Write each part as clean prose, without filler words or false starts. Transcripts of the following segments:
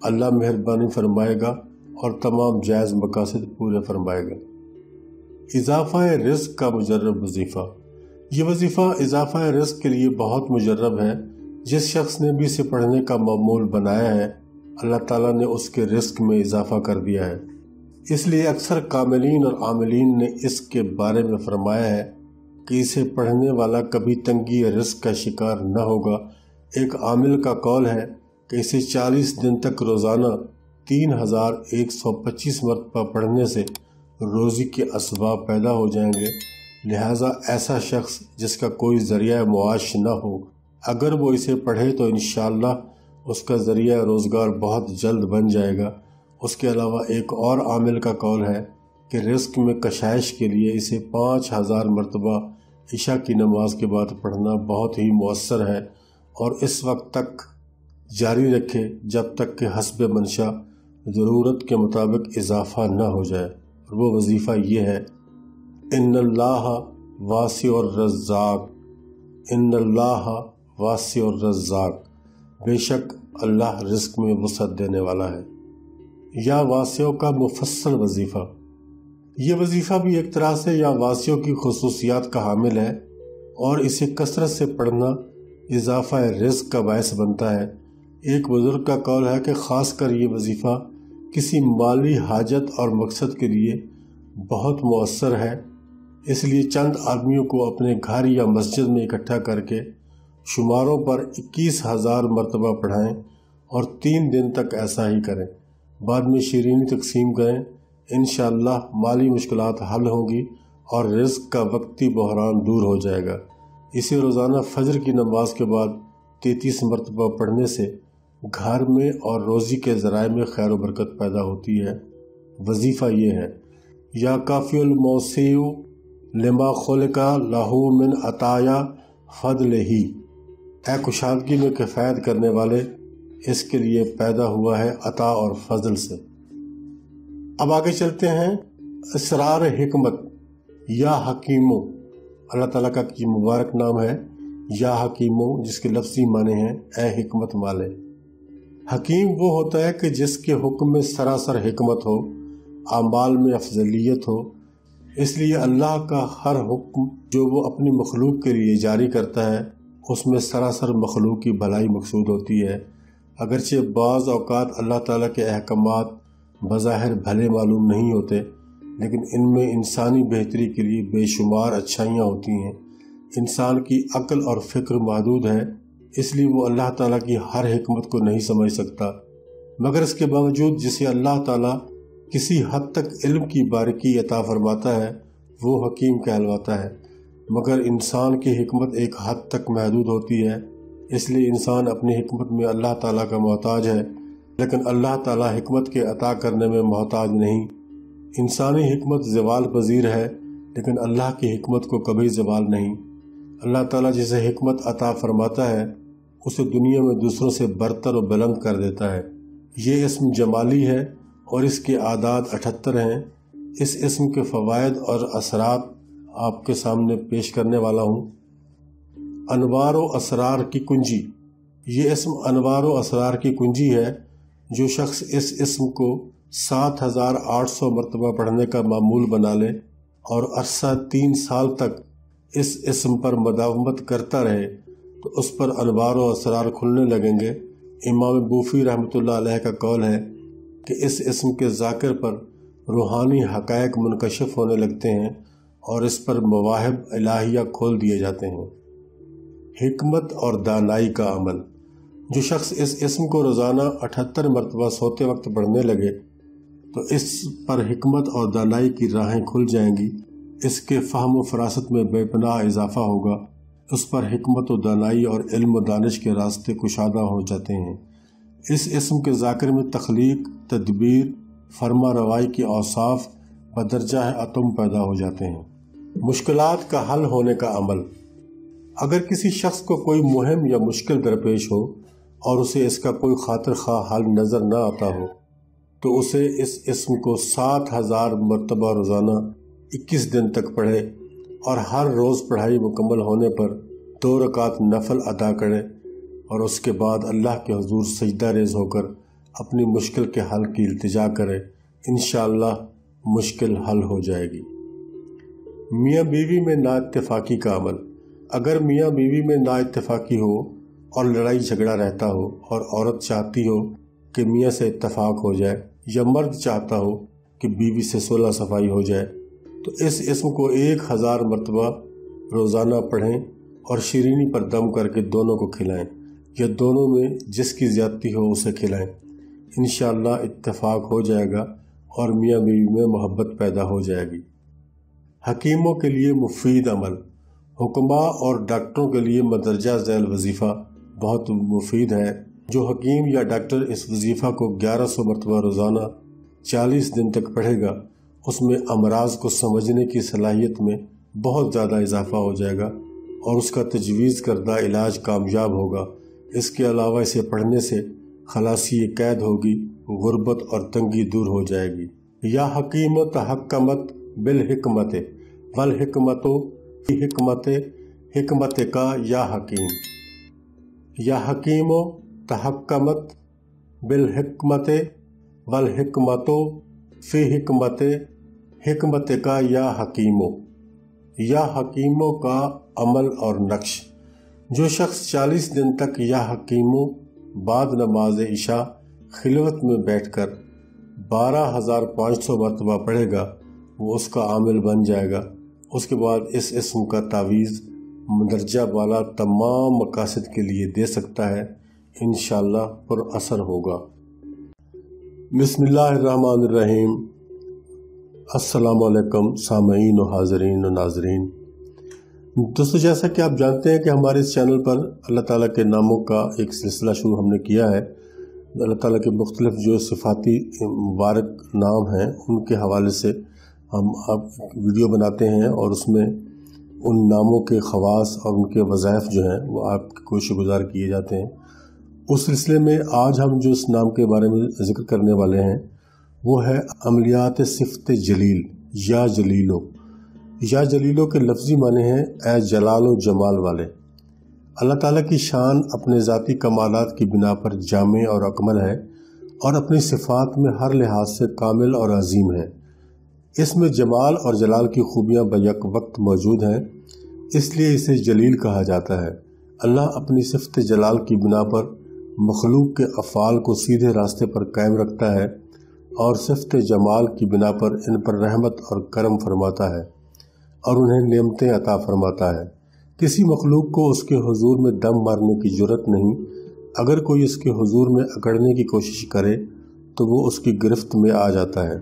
اللہ مہربانی فرمائے گا اور تمام جائز مقاصد پورے فرمائے گا۔ اضافہ رزق کا مجرب وظیفہ۔ یہ وظیفہ اضافہ رزق کے لیے بہت مجرب ہے۔ جس شخص نے بھی اسے پڑھنے کا معمول بنایا ہے اللہ تعالیٰ نے اس کے رزق میں اضافہ کر دیا ہے۔ اس لیے اکثر کاملین اور عاملین نے اس کے بارے میں فرمایا ہے کہ اسے پڑھنے والا کبھی تنگی رزق کا شکار نہ ہوگا۔ ایک عامل کا قول ہے کہ اسے 40 دن تک روزانہ 3125 مرتبہ پڑھنے سے روزی کے اسباب پیدا ہو جائیں گے، لہٰذا ایسا شخص جس کا کوئی ذریعہ معاش نہ ہو اگر وہ اسے پڑھے تو انشاءاللہ اس کا ذریعہ روزگار بہت جلد بن جائے گا۔ اس کے علاوہ ایک اور عامل کا قول ہے کہ رزق میں کشائش کے لیے اسے 5000 مرتبہ عشاء کی نماز کے بعد پڑھنا بہت ہی مؤثر ہے، اور اس وقت تک جاری رکھے جب تک کہ حسب منشا ضرورت کے مطابق اضافہ نہ ہو جائے۔ اور وہ وظیفہ یہ ہے، ان اللہ واسع الرزاق، ان اللہ واسع الرزاق، بے شک اللہ رزق میں وسعت دینے والا ہے۔ یا واسع کا مفصل وظیفہ۔ یہ وظیفہ بھی ایک طرح سے یا واسع کی خصوصیات کا حامل ہے، اور اسے کثرت سے پڑھنا اضافہ رزق کا باعث بنتا ہے۔ ایک بزرگ کا قول ہے کہ خاص کر یہ وظیفہ کسی مالی حاجت اور مقصد کے لیے بہت مؤثر ہے، اس لیے چند آدمیوں کو اپنے گھر یا مسجد میں اکٹھا کر کے شماروں پر 21000 مرتبہ پڑھائیں اور 3 دن تک ایسا ہی کریں، بعد میں شیرینی تقسیم کریں، انشاءاللہ مالی مشکلات حل ہوں گی اور رزق کا وقتی بحران دور ہو جائے گا۔ اسے روزانہ فجر کی نماز کے بعد 33 مرتبہ پڑھنے سے گھر میں اور روزی کے ذرائع میں خیر و برکت پیدا ہوتی ہے۔ وظیفہ یہ ہے، یا کافی الموسیع لما خلق لہ من عطایا فضلہ، اے کشادگی میں کفایت کرنے والے، اس کے لیے پیدا ہوا ہے عطا اور فضل سے۔ اب آگے چلتے ہیں، اسرار حکمت یا حکیمو، اللہ تعالیٰ کا یہ مبارک نام ہے یا حکیمو، جس کے لفظی معنی ہیں اے حکمت والے۔ حکیم وہ ہوتا ہے کہ جس کے حکم میں سراسر حکمت ہو، اعمال میں افضلیت ہو۔ اس لیے اللہ کا ہر حکم جو وہ اپنی مخلوق کے لیے جاری کرتا ہے اس میں سراسر مخلوق کی بھلائی مقصود ہوتی ہے۔ اگرچہ بعض اوقات اللہ تعالیٰ کے احکامات بظاہر بھلے معلوم نہیں ہوتے، لیکن ان میں انسانی بہتری کے لیے بے شمار اچھائیاں ہوتی ہیں۔ انسان کی عقل اور فکر محدود ہے، اس لیے وہ اللہ تعالیٰ کی ہر حکمت کو نہیں سمجھ سکتا، مگر اس کے باوجود جسے اللہ تعالیٰ کسی حد تک علم کی باریکی عطا فرماتا ہے وہ حکیم کہلواتا ہے۔ مگر انسان کی حکمت ایک حد تک محدود ہوتی ہے، اس لیے انسان اپنی حکمت میں اللہ تعالیٰ کا محتاج ہے، لیکن اللہ تعالیٰ حکمت کے عطا کرنے میں محتاج نہیں۔ انسانی حکمت زوال پذیر ہے، لیکن اللہ کی حکمت کو کبھی زوال نہیں۔ اللہ تعالیٰ جسے حکمت عطا فرماتا ہے اسے دنیا میں دوسروں سے برتر و بلند کر دیتا ہے۔ یہ اسم جمالی ہے اور اس کے اعداد 78 ہیں۔ اس اسم کے فوائد اور اثرات آپ کے سامنے پیش کرنے والا ہوں۔ انوار و اسرار کی کنجی، یہ اسم انوار و اسرار کی کنجی ہے۔ جو شخص اس اسم کو 7800 مرتبہ پڑھنے کا معمول بنا لے اور عرصہ 3 سال تک اس اسم پر مداومت کرتا رہے تو اس پر انوار و اسرار کھلنے لگیں گے۔ امام بوفی رحمۃ اللہ علیہ کا قول ہے کہ اس اسم کے ذاکر پر روحانی حقائق منکشف ہونے لگتے ہیں اور اس پر مواہب الہیہ کھول دیے جاتے ہیں۔ حکمت اور دانائی کا عمل، جو شخص اس اسم کو روزانہ 78 مرتبہ سوتے وقت پڑھنے لگے تو اس پر حکمت اور دانائی کی راہیں کھل جائیں گی، اس کے فہم و فراست میں بے پناہ اضافہ ہوگا، اس پر حکمت و دانائی اور علم و دانش کے راستے کشادہ ہو جاتے ہیں۔ اس اسم کے ذاکر میں تخلیق، تدبیر، فرما روائی کے اوصاف بدرجہ اتم پیدا ہو جاتے ہیں۔ مشکلات کا حل ہونے کا عمل، اگر کسی شخص کو کوئی مہم یا مشکل درپیش ہو اور اسے اس کا کوئی خاطر خواہ حل نظر نہ آتا ہو تو اسے اس اسم کو 7000 مرتبہ روزانہ 21 دن تک پڑھے اور ہر روز پڑھائی مکمل ہونے پر 2 رکعت نفل ادا کرے اور اس کے بعد اللہ کے حضور سجدہ ریز ہو کر اپنی مشکل کے حل کی التجا کرے، انشاءاللہ مشکل حل ہو جائے گی۔ میاں بیوی میں نا اتفاقی کا عمل۔ اگر میاں بیوی میں نا اتفاقی ہو اور لڑائی جھگڑا رہتا ہو اور عورت چاہتی ہو کہ میاں سے اتفاق ہو جائے یا مرد چاہتا ہو کہ بیوی سے صلح صفائی ہو جائے، تو اس اسم کو 1000 مرتبہ روزانہ پڑھیں اور شیرینی پر دم کر کے دونوں کو کھلائیں یا دونوں میں جس کی زیادتی ہو اسے کھلائیں۔ انشاءاللہ اتفاق ہو جائے گا اور میاں بیوی میں محبت پیدا ہو جائے گی۔ حکیموں کے لیے مفید عمل۔ حکماء اور ڈاکٹروں کے لیے مندرجہ ذیل وظیفہ بہت مفید ہے۔ جو حکیم یا ڈاکٹر اس وظیفہ کو 1100 مرتبہ روزانہ 40 دن تک پڑھے گا، اس میں امراض کو سمجھنے کی صلاحیت میں بہت زیادہ اضافہ ہو جائے گا اور اس کا تجویز کردہ علاج کامیاب ہوگا۔ اس کے علاوہ اسے پڑھنے سے خلاصی قید ہوگی، غربت اور تنگی دور ہو جائے گی۔ یا حکیم تحکمت بالحکمت والحکمت فی حکمت حکمت کا یا حکیم۔ یا حکیم تحکمت بالحکمت والحکمت فی حکمت حکمت کا یا حکیم۔ یا حکیموں کا عمل اور نقش۔ جو شخص 40 دن تک یا حکیموں بعد نماز عشاء خلوت میں بیٹھ کر 12500 مرتبہ پڑھے گا، وہ اس کا عامل بن جائے گا۔ اس کے بعد اس اسم کا تعویذ مندرجہ بالا تمام مقاصد کے لیے دے سکتا ہے، انشاءاللہ پر اثر ہوگا۔ بسم اللہ الرحمن الرحیم۔ السلام علیکم سامعین و حاضرین و ناظرین۔ دوستو، جیسا کہ آپ جانتے ہیں کہ ہمارے اس چینل پر اللہ تعالیٰ کے ناموں کا ایک سلسلہ شروع ہم نے کیا ہے۔ اللہ تعالیٰ کے مختلف جو صفاتی مبارک نام ہیں ان کے حوالے سے ہم اب ویڈیو بناتے ہیں اور اس میں ان ناموں کے خواص اور ان کے وظائف جو ہیں وہ آپ کی کوشش گزار کیے جاتے ہیں۔ اس سلسلے میں آج ہم جو اس نام کے بارے میں ذکر کرنے والے ہیں وہ ہے عملیات صفت جلیل یا جلیلو۔ یا جلیلو کے لفظی معنی ہیں اے جلال و جمال والے۔ اللہ تعالیٰ کی شان اپنے ذاتی کمالات کی بنا پر جامع اور اکمل ہے اور اپنی صفات میں ہر لحاظ سے کامل اور عظیم ہے۔ اس میں جمال اور جلال کی خوبیاں بیک وقت موجود ہیں، اس لیے اسے جلیل کہا جاتا ہے۔ اللہ اپنی صفت جلال کی بنا پر مخلوق کے افعال کو سیدھے راستے پر قائم رکھتا ہے اور صفت جمال کی بنا پر ان پر رحمت اور کرم فرماتا ہے اور انہیں نعمتیں عطا فرماتا ہے۔ کسی مخلوق کو اس کے حضور میں دم مارنے کی جرت نہیں۔ اگر کوئی اس کے حضور میں اکڑنے کی کوشش کرے تو وہ اس کی گرفت میں آ جاتا ہے۔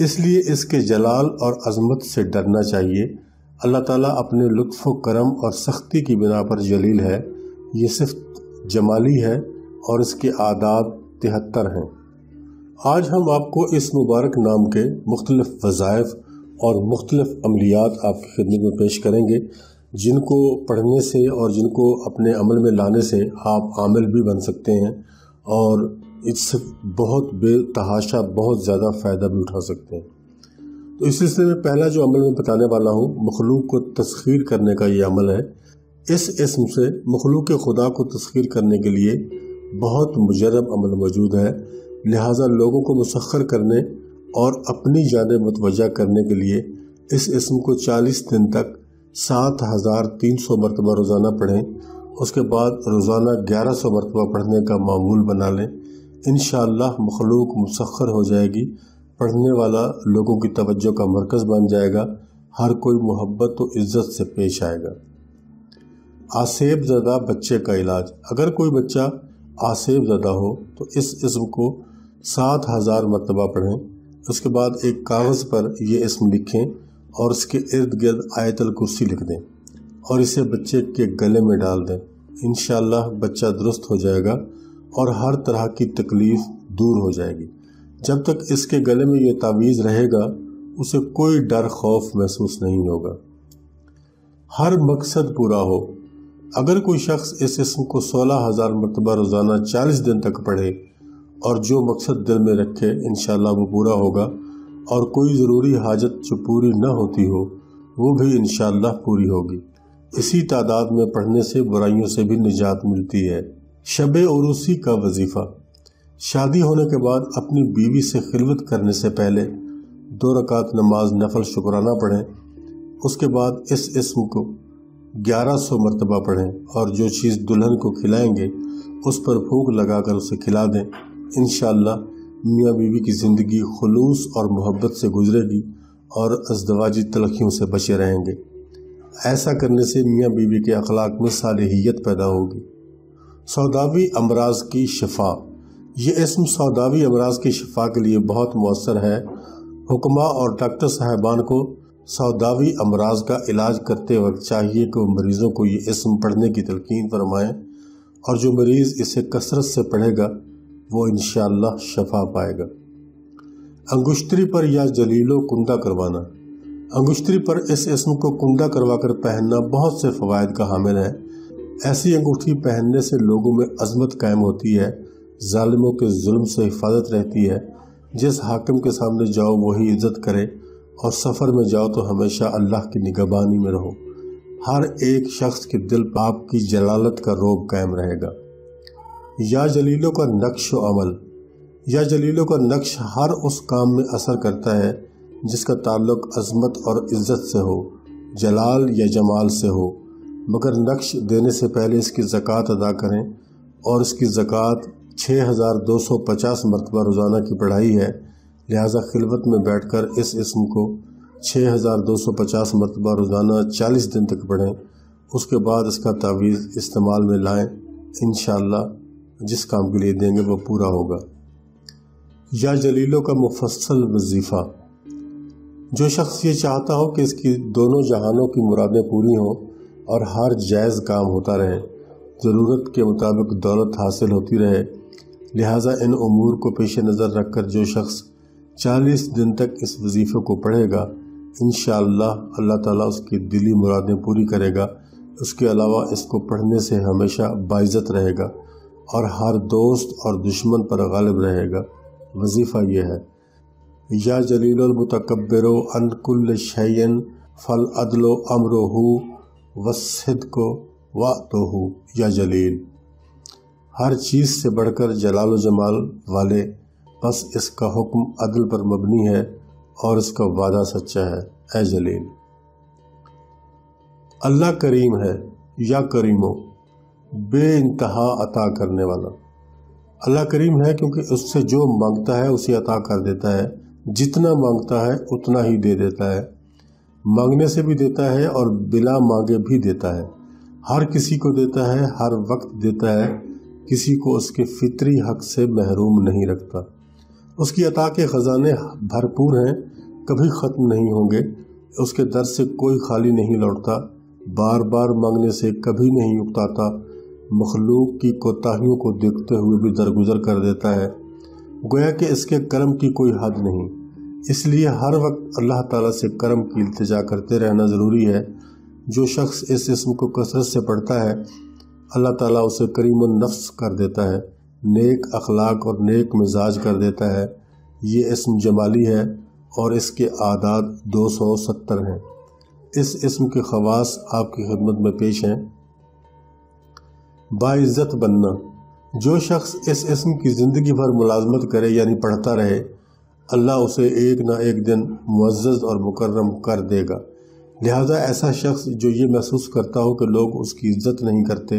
اس لیے اس کے جلال اور عظمت سے ڈرنا چاہیے۔ اللہ تعالیٰ اپنے لطف و کرم اور سختی کی بنا پر جلیل ہے۔ یہ صفت جمالی ہے اور اس کے اعداد 73 ہیں۔ آج ہم آپ کو اس مبارک نام کے مختلف وظائف اور مختلف عملیات آپ کی خدمت میں پیش کریں گے، جن کو پڑھنے سے اور جن کو اپنے عمل میں لانے سے آپ عامل بھی بن سکتے ہیں اور اس سے بہت بے تحاشا بہت زیادہ فائدہ بھی اٹھا سکتے ہیں۔ تو اس سلسلے میں پہلا جو عمل میں بتانے والا ہوں، مخلوق کو تسخیر کرنے کا یہ عمل ہے۔ اس اسم سے مخلوق خدا کو تسخیر کرنے کے لیے بہت مجرب عمل موجود ہے، لہٰذا لوگوں کو مسخر کرنے اور اپنی جانب متوجہ کرنے کے لیے اس اسم کو 40 دن تک 7300 مرتبہ روزانہ پڑھیں۔ اس کے بعد روزانہ 1100 مرتبہ پڑھنے کا معمول بنا لیں۔ انشاءاللہ مخلوق مسخر ہو جائے گی، پڑھنے والا لوگوں کی توجہ کا مرکز بن جائے گا، ہر کوئی محبت و عزت سے پیش آئے گا۔ آسیب زدہ بچے کا علاج۔ اگر کوئی بچہ آسیب زدہ ہو تو اس اسم کو 7000 مرتبہ پڑھیں۔ اس کے بعد ایک کاغذ پر یہ اسم لکھیں اور اس کے ارد گرد آیت الکرسی لکھ دیں اور اسے بچے کے گلے میں ڈال دیں۔ انشاءاللہ بچہ درست ہو جائے گا اور ہر طرح کی تکلیف دور ہو جائے گی۔ جب تک اس کے گلے میں یہ تعویذ رہے گا اسے کوئی ڈر خوف محسوس نہیں ہوگا۔ ہر مقصد پورا ہو۔ اگر کوئی شخص اس اسم کو 16000 مرتبہ روزانہ 40 دن تک پڑھے اور جو مقصد دل میں رکھے انشاءاللہ وہ پورا ہوگا، اور کوئی ضروری حاجت جو پوری نہ ہوتی ہو وہ بھی انشاءاللہ پوری ہوگی۔ اسی تعداد میں پڑھنے سے برائیوں سے بھی نجات ملتی ہے۔ شب عروسی کا وظیفہ۔ شادی ہونے کے بعد اپنی بیوی سے خلوت کرنے سے پہلے 2 رکعت نماز نفل شکرانہ پڑھیں، اس کے بعد اس اسم کو 1100 مرتبہ پڑھیں اور جو چیز دلہن کو کھلائیں گے اس پر پھونک لگا کر اسے کھلا دیں۔ انشاءاللہ میاں بیوی کی زندگی خلوص اور محبت سے گزرے گی اور ازدواجی تلخیوں سے بچے رہیں گے۔ ایسا کرنے سے میاں بیوی کے اخلاق میں صالحیت پیدا ہوگی۔ سوداوی امراض کی شفا، یہ اسم سوداوی امراض کی شفا کے لیے بہت مؤثر ہے۔ حکماء اور ڈاکٹر صاحبان کو سوداوی امراض کا علاج کرتے وقت چاہیے کہ وہ مریضوں کو یہ اسم پڑھنے کی تلقین فرمائیں، اور جو مریض اسے کثرت سے پڑھے گا وہ انشاءاللہ شفا پائے گا۔ انگشتری پر یا جلیلو کندہ کروانا، انگشتری پر اس اسم کو کندہ کروا کر پہننا بہت سے فوائد کا حامل ہے۔ ایسی انگوٹھی پہننے سے لوگوں میں عظمت قائم ہوتی ہے، ظالموں کے ظلم سے حفاظت رہتی ہے، جس حاکم کے سامنے جاؤ وہی عزت کرے، اور سفر میں جاؤ تو ہمیشہ اللہ کی نگہبانی میں رہو، ہر ایک شخص کے دل پر آپ کی جلالت کا روب قائم رہے گا۔ یا جلیلوں کا نقش و عمل، یا جلیلوں کا نقش ہر اس کام میں اثر کرتا ہے جس کا تعلق عظمت اور عزت سے ہو، جلال یا جمال سے ہو، مگر نقش دینے سے پہلے اس کی زکوٰۃ ادا کریں، اور اس کی زکوٰۃ 6250 مرتبہ روزانہ کی پڑھائی ہے، لہٰذا خلوت میں بیٹھ کر اس اسم کو 6250 مرتبہ روزانہ 40 دن تک پڑھیں، اس کے بعد اس کا تعویذ استعمال میں لائیں، انشاءاللہ جس کام کے لیے دیں گے وہ پورا ہوگا۔ یا جلیلوں کا مفصل وظیفہ، جو شخص یہ چاہتا ہو کہ اس کی دونوں جہانوں کی مرادیں پوری ہوں اور ہر جائز کام ہوتا رہے، ضرورت کے مطابق دولت حاصل ہوتی رہے، لہٰذا ان امور کو پیش نظر رکھ کر جو شخص 40 دن تک اس وظیفے کو پڑھے گا انشاءاللہ اللہ تعالیٰ اس کی دلی مرادیں پوری کرے گا۔ اس کے علاوہ اس کو پڑھنے سے ہمیشہ باعزت رہے گا اور ہر دوست اور دشمن پر غالب رہے گا۔ وظیفہ یہ ہے: یا جلیل المتکبر عن کل شیء فالعدل امرہ والصدق وعدہ، یا جلیل، ہر چیز سے بڑھ کر جلال و جمال والے، بس اس کا حکم عدل پر مبنی ہے اور اس کا وعدہ سچا ہے، اے جلیل۔ اللہ کریم ہے، یا کریمو، بے انتہا عطا کرنے والا۔ اللہ کریم ہے کیونکہ اس سے جو مانگتا ہے اسے عطا کر دیتا ہے، جتنا مانگتا ہے اتنا ہی دے دیتا ہے، مانگنے سے بھی دیتا ہے اور بلا مانگے بھی دیتا ہے، ہر کسی کو دیتا ہے، ہر وقت دیتا ہے، کسی کو اس کے فطری حق سے محروم نہیں رکھتا۔ اس کی عطا کے خزانے بھرپور ہیں، کبھی ختم نہیں ہوں گے، اس کے در سے کوئی خالی نہیں لوٹتا، بار بار مانگنے سے کبھی نہیں اکتاتا، مخلوق کی کوتاہیوں کو دیکھتے ہوئے بھی درگزر کر دیتا ہے، گویا کہ اس کے کرم کی کوئی حد نہیں۔ اس لیے ہر وقت اللہ تعالیٰ سے کرم کی التجا کرتے رہنا ضروری ہے۔ جو شخص اس اسم کو کثرت سے پڑھتا ہے اللہ تعالیٰ اسے کریم النفس کر دیتا ہے، نیک اخلاق اور نیک مزاج کر دیتا ہے۔ یہ اسم جمالی ہے اور اس کے اعداد 270 ہیں۔ اس اسم کے خواص آپ کی خدمت میں پیش ہیں۔ باعزت بننا، جو شخص اس اسم کی زندگی بھر ملازمت کرے یعنی پڑھتا رہے، اللہ اسے ایک نہ ایک دن معزز اور مکرم کر دے گا۔ لہذا ایسا شخص جو یہ محسوس کرتا ہو کہ لوگ اس کی عزت نہیں کرتے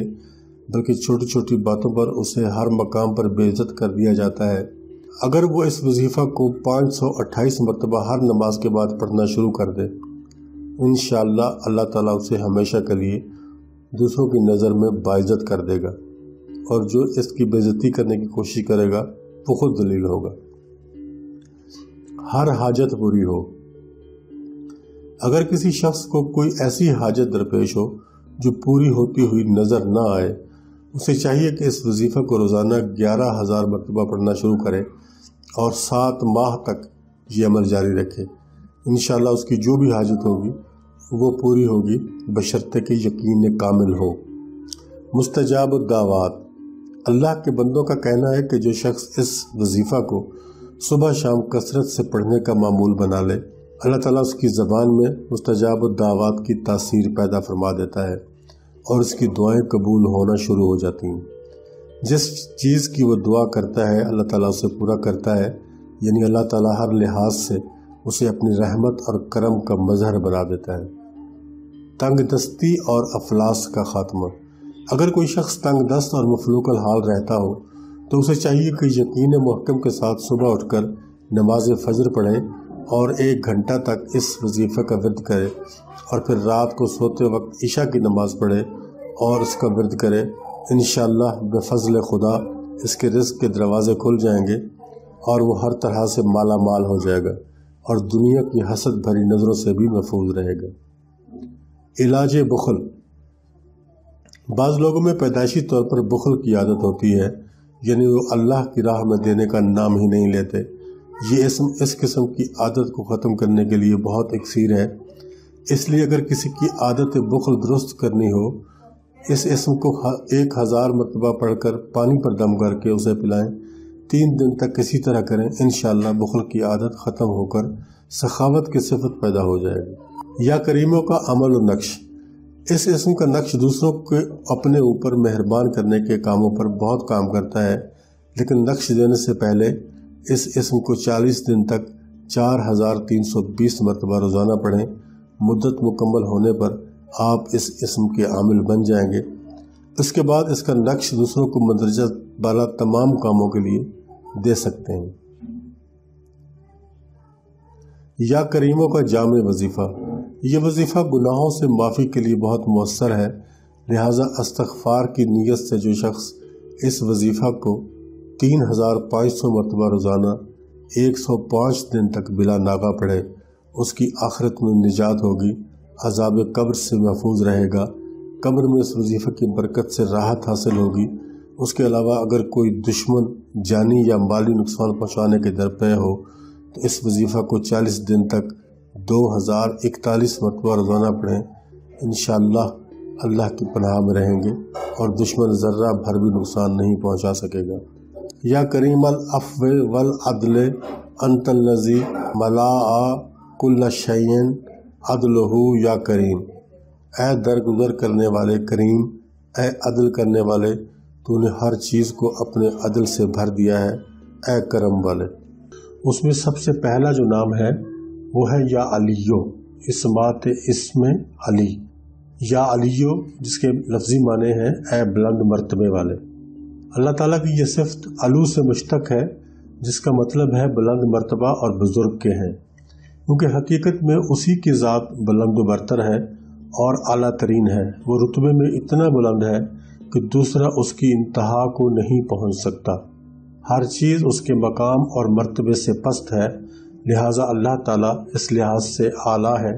بلکہ چھوٹی چھوٹی باتوں پر اسے ہر مقام پر بے عزت کر دیا جاتا ہے، اگر وہ اس وظیفہ کو 528 مرتبہ ہر نماز کے بعد پڑھنا شروع کر دے، انشاءاللہ اللہ تعالیٰ اسے ہمیشہ کے لیے دوسروں کی نظر میں باعزت کر دے گا، اور جو اس کی بے عزتی کرنے کی کوشش کرے گا وہ خود ذلیل ہوگا۔ ہر حاجت پوری ہو، اگر کسی شخص کو کوئی ایسی حاجت درپیش ہو جو پوری ہوتی ہوئی نظر نہ آئے، اسے چاہیے کہ اس وظیفہ کو روزانہ 11,000 مرتبہ پڑھنا شروع کرے اور 7 ماہ تک یہ عمل جاری رکھے۔ انشاءاللہ اس کی جو بھی حاجت ہوگی وہ پوری ہوگی، بشرطے کہ یقین کامل ہو۔ مستجاب الدعوات، اللہ کے بندوں کا کہنا ہے کہ جو شخص اس وظیفہ کو صبح شام کثرت سے پڑھنے کا معمول بنا لے، اللہ تعالیٰ اس کی زبان میں مستجاب الدعوات کی تاثیر پیدا فرما دیتا ہے اور اس کی دعائیں قبول ہونا شروع ہو جاتی ہیں۔ جس چیز کی وہ دعا کرتا ہے اللہ تعالیٰ اسے پورا کرتا ہے، یعنی اللہ تعالیٰ ہر لحاظ سے اسے اپنی رحمت اور کرم کا مظہر بنا دیتا ہے۔ تنگ دستی اور افلاس کا خاتمہ۔ اگر کوئی شخص تنگ دست اور مفلوک الحال رہتا ہو تو اسے چاہیے کہ یقین محکم کے ساتھ صبح اٹھ کر نماز فجر پڑھے اور 1 گھنٹہ تک اس وظیفے کا ورد کرے، اور پھر رات کو سوتے وقت عشاء کی نماز پڑھے اور اس کا ورد کرے۔ انشاءاللہ بفضل خدا اس کے رزق کے دروازے کھل جائیں گے اور وہ ہر طرح سے مالا مال ہو جائے گا اور دنیا کی حسد بھری نظروں سے بھی محفوظ رہے گا۔ علاج بخل۔ بعض لوگوں میں پیدائشی طور پر بخل کی عادت ہوتی ہے، یعنی وہ اللہ کی راہ میں دینے کا نام ہی نہیں لیتے۔ یہ اسم اس قسم کی عادت کو ختم کرنے کے لیے بہت اکثیر ہے، اس لیے اگر کسی کی عادت بخل درست کرنی ہو، اس اسم کو 1000 مرتبہ پڑھ کر پانی پر دم کر کے اسے پلائیں، 3 دن تک اسی طرح کریں، انشاءاللہ بخل کی عادت ختم ہو کر سخاوت کی صفت پیدا ہو جائے گی۔ یا کریموں کا عمل و نقش۔ اس اسم کا نقش دوسروں کے اپنے اوپر مہربان کرنے کے کاموں پر بہت کام کرتا ہے، لیکن نقش دینے سے پہلے اس اسم کو 40 دن تک 4320 مرتبہ روزانہ پڑھیں۔ مدت مکمل ہونے پر آپ اس اسم کے عامل بن جائیں گے۔ اس کے بعد اس کا نقش دوسروں کو مندرجہ بالا تمام کاموں کے لیے دے سکتے ہیں۔ یا کریموں کا جامع وظیفہ۔ یہ وظیفہ گناہوں سے معافی کے لیے بہت مؤثر ہے، لہٰذا استغفار کی نیت سے جو شخص اس وظیفہ کو 3500 مرتبہ روزانہ 105 دن تک بلا ناغہ پڑھے، اس کی آخرت میں نجات ہوگی، عذاب قبر سے محفوظ رہے گا، قبر میں اس وظیفہ کی برکت سے راحت حاصل ہوگی۔ اس کے علاوہ اگر کوئی دشمن جانی یا مالی نقصان پہنچانے کے درپے ہو تو اس وظیفہ کو 40 دن تک 2041 مرتبہ روزانہ پڑھیں، انشاءاللہ اللہ کی پناہ میں رہیں گے اور دشمن ذرہ بھر بھی نقصان نہیں پہنچا سکے گا۔ یا کریم العفو والعدل انت الذی ملاء کل شیء عدلہ یا کریم۔ اے درگزر کرنے والے کریم، اے عدل کرنے والے، تو نے ہر چیز کو اپنے عدل سے بھر دیا ہے، اے کرم والے۔ اس میں سب سے پہلا جو نام ہے وہ ہے یا علیو، اسمات اسم علی، یا علیو جس کے لفظی معنی ہیں اے بلند مرتبے والے۔ اللہ تعالیٰ کی یہ صفت علو سے مشتق ہے، جس کا مطلب ہے بلند مرتبہ اور بزرگ کے ہیں، کیونکہ حقیقت میں اسی کی ذات بلند و برتر ہے اور اعلیٰ ترین ہے۔ وہ رتبے میں اتنا بلند ہے کہ دوسرا اس کی انتہا کو نہیں پہنچ سکتا۔ ہر چیز اس کے مقام اور مرتبے سے پست ہے، لہٰذا اللہ تعالیٰ اس لحاظ سے اعلیٰ ہے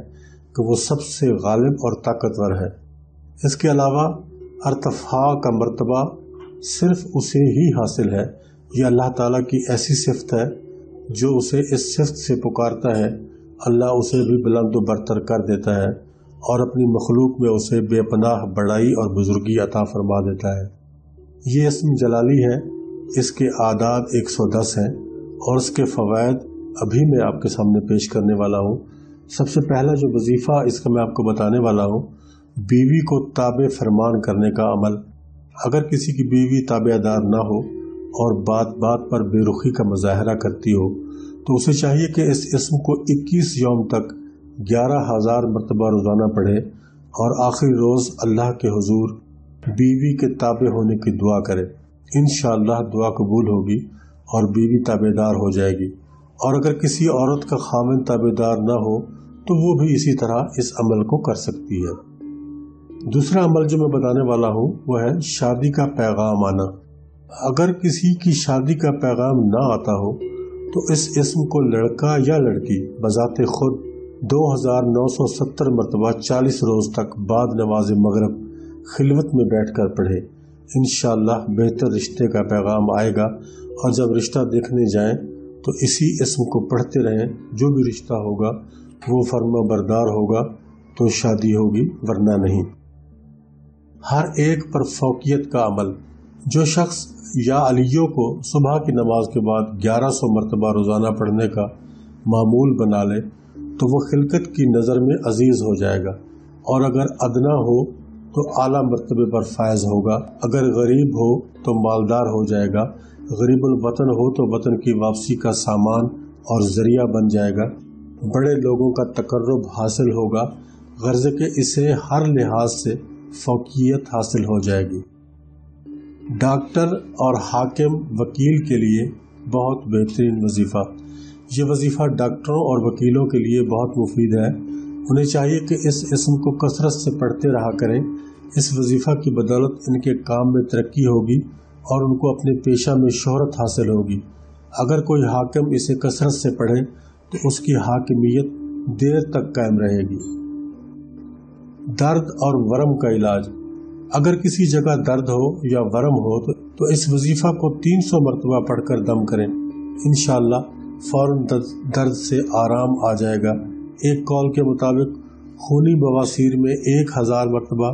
کہ وہ سب سے غالب اور طاقتور ہے۔ اس کے علاوہ ارتفاع کا مرتبہ صرف اسے ہی حاصل ہے۔ یہ اللہ تعالیٰ کی ایسی صفت ہے، جو اسے اس صفت سے پکارتا ہے اللہ اسے بھی بلند و برتر کر دیتا ہے اور اپنی مخلوق میں اسے بے پناہ بڑائی اور بزرگی عطا فرما دیتا ہے۔ یہ اسم جلالی ہے، اس کے اعداد 110 ہیں اور اس کے فوائد ابھی میں آپ کے سامنے پیش کرنے والا ہوں۔ سب سے پہلا جو وظیفہ اس کا میں آپ کو بتانے والا ہوں، بیوی کو تابع فرمان کرنے کا عمل۔ اگر کسی کی بیوی تابع دار نہ ہو اور بات بات پر بے رخی کا مظاہرہ کرتی ہو تو اسے چاہیے کہ اس اسم کو 21 یوم تک 11,000 مرتبہ روزانہ پڑھے اور آخری روز اللہ کے حضور بیوی کے تابع ہونے کی دعا کرے۔ انشاءاللہ دعا قبول ہوگی اور بیوی تابع دار ہو جائے گی، اور اگر کسی عورت کا خاوند تابع دار نہ ہو تو وہ بھی اسی طرح اس عمل کو کر سکتی ہے۔ دوسرا عمل جو میں بتانے والا ہوں وہ ہے شادی کا پیغام آنا۔ اگر کسی کی شادی کا پیغام نہ آتا ہو تو اس اسم کو لڑکا یا لڑکی بذات خود 2970 مرتبہ 40 روز تک بعد نماز مغرب خلوت میں بیٹھ کر پڑھے۔ انشاءاللہ بہتر رشتے کا پیغام آئے گا، اور جب رشتہ دیکھنے جائیں تو اسی اسم کو پڑھتے رہیں۔ جو بھی رشتہ ہوگا وہ فرما بردار ہوگا تو شادی ہوگی، ورنہ نہیں۔ ہر ایک پر فوقیت کا عمل۔ جو شخص یا علیوں کو صبح کی نماز کے بعد 1100 مرتبہ روزانہ پڑھنے کا معمول بنا لے تو وہ خلقت کی نظر میں عزیز ہو جائے گا، اور اگر ادنا ہو تو اعلیٰ مرتبے پر فائز ہوگا، اگر غریب ہو تو مالدار ہو جائے گا، غریب الوطن ہو تو وطن کی واپسی کا سامان اور ذریعہ بن جائے گا، بڑے لوگوں کا تقرب حاصل ہوگا، غرض کہ اسے ہر لحاظ سے فوقیت حاصل ہو جائے گی۔ ڈاکٹر اور حاکم وکیل کے لیے بہت بہترین وظیفہ۔ یہ وظیفہ ڈاکٹروں اور وکیلوں کے لیے بہت مفید ہے، انہیں چاہیے کہ اس اسم کو کثرت سے پڑھتے رہا کریں، اس وظیفہ کی بدولت ان کے کام میں ترقی ہوگی اور ان کو اپنے پیشہ میں شہرت حاصل ہوگی۔ اگر کوئی حاکم اسے کثرت سے پڑھے تو اس کی حاکمیت دیر تک قائم رہے گی۔ درد اور ورم کا علاج۔ اگر کسی جگہ درد ہو یا ورم ہو تو اس وظیفہ کو 300 مرتبہ پڑھ کر دم کریں، انشاءاللہ فوراً درد سے آرام آ جائے گا۔ ایک قول کے مطابق خونی بواسیر میں 1000 مرتبہ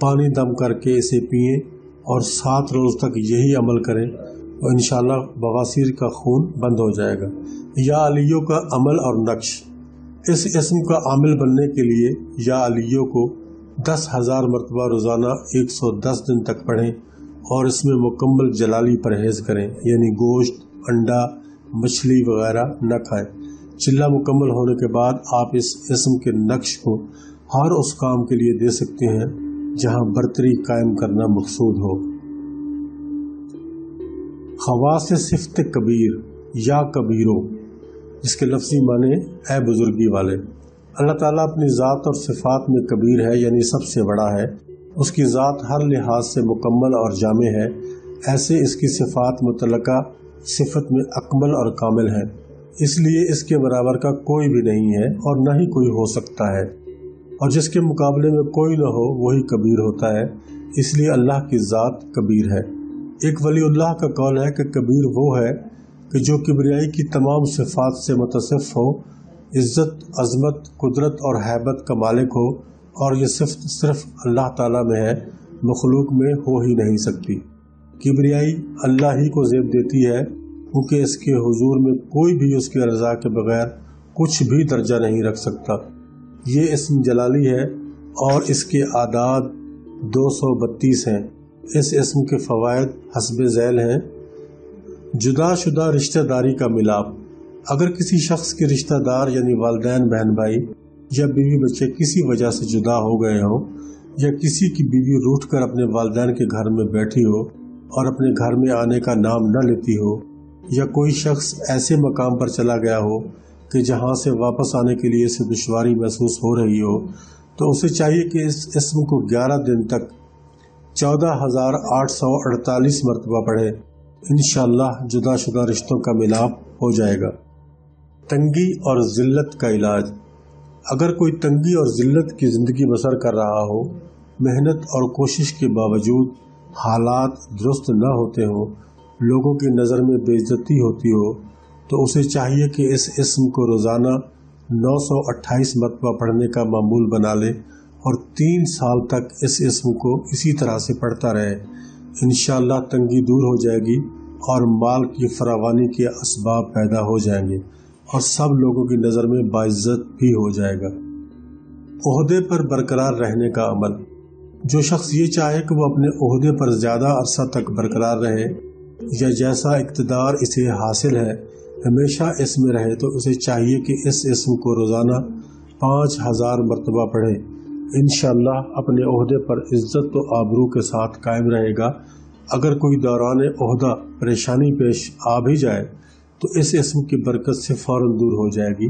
پانی دم کر کے اسے پئیں اور 7 روز تک یہی عمل کریں تو انشاءاللہ بواسیر کا خون بند ہو جائے گا۔ یا علیوں کا عمل اور نقش۔ اس اسم کا عامل بننے کے لیے یا علیوں کو 10,000 مرتبہ روزانہ 110 دن تک پڑھیں اور اس میں مکمل جلالی پرہیز کریں، یعنی گوشت، انڈا، مچھلی وغیرہ نہ کھائیں۔ چلہ مکمل ہونے کے بعد آپ اس اسم کے نقش کو ہر اس کام کے لیے دے سکتے ہیں جہاں برتری قائم کرنا مقصود ہو۔ خواص صفت کبیر یا کبیرو، جس کے لفظی معنی اے بزرگی والے۔ اللہ تعالیٰ اپنی ذات اور صفات میں کبیر ہے، یعنی سب سے بڑا ہے۔ اس کی ذات ہر لحاظ سے مکمل اور جامع ہے، ایسے اس کی صفات متعلقہ صفت میں اکمل اور کامل ہے، اس لیے اس کے برابر کا کوئی بھی نہیں ہے اور نہ ہی کوئی ہو سکتا ہے، اور جس کے مقابلے میں کوئی نہ ہو وہی کبیر ہوتا ہے، اس لیے اللہ کی ذات کبیر ہے۔ ایک ولی اللہ کا قول ہے کہ کبیر وہ ہے کہ جو کبریائی کی تمام صفات سے متصف ہو، عزت، عظمت، قدرت اور ہیبت کا مالک ہو، اور یہ صفت صرف اللہ تعالیٰ میں ہے، مخلوق میں ہو ہی نہیں سکتی۔ کبریائی اللہ ہی کو زیب دیتی ہے، کیونکہ اس کے حضور میں کوئی بھی اس کی رضا کے بغیر کچھ بھی درجہ نہیں رکھ سکتا۔ یہ اسم جلالی ہے اور اس کے اعداد 232 ہیں۔ اس اسم کے فوائد حسب ذیل ہیں۔ جدا شدہ رشتہ داری کا ملاپ۔ اگر کسی شخص کے رشتہ دار یعنی والدین، بہن بھائی یا بیوی بچے کسی وجہ سے جدا ہو گئے ہوں، یا کسی کی بیوی روٹھ کر اپنے والدین کے گھر میں بیٹھی ہو اور اپنے گھر میں آنے کا نام نہ لیتی ہو، یا کوئی شخص ایسے مقام پر چلا گیا ہو کہ جہاں سے واپس آنے کے لیے اسے دشواری محسوس ہو رہی ہو، تو اسے چاہیے کہ اس اسم کو 11 دن تک 14,848 مرتبہ پڑھے، انشاءاللہ جدا شدہ رشتوں کا ملاپ ہو جائے گا۔ تنگی اور ذلت کا علاج۔ اگر کوئی تنگی اور ذلت کی زندگی بسر کر رہا ہو، محنت اور کوشش کے باوجود حالات درست نہ ہوتے ہوں، لوگوں کی نظر میں بے عزتی ہوتی ہو، تو اسے چاہیے کہ اس اسم کو روزانہ 928 مرتبہ پڑھنے کا معمول بنا لے اور 3 سال تک اس اسم کو اسی طرح سے پڑھتا رہے۔ انشاءاللہ تنگی دور ہو جائے گی اور مال کی فراوانی کے اسباب پیدا ہو جائیں گے اور سب لوگوں کی نظر میں باعزت بھی ہو جائے گا۔ عہدے پر برقرار رہنے کا عمل۔ جو شخص یہ چاہے کہ وہ اپنے عہدے پر زیادہ عرصہ تک برقرار رہے یا جیسا اقتدار اسے حاصل ہے ہمیشہ اس میں رہے، تو اسے چاہیے کہ اس اسم کو روزانہ 5000 مرتبہ پڑھے۔ انشاءاللہ اپنے عہدے پر عزت و آبرو کے ساتھ قائم رہے گا۔ اگر کوئی دوران عہدہ پریشانی پیش آ بھی جائے تو اس اسم کی برکت سے فوراً دور ہو جائے گی۔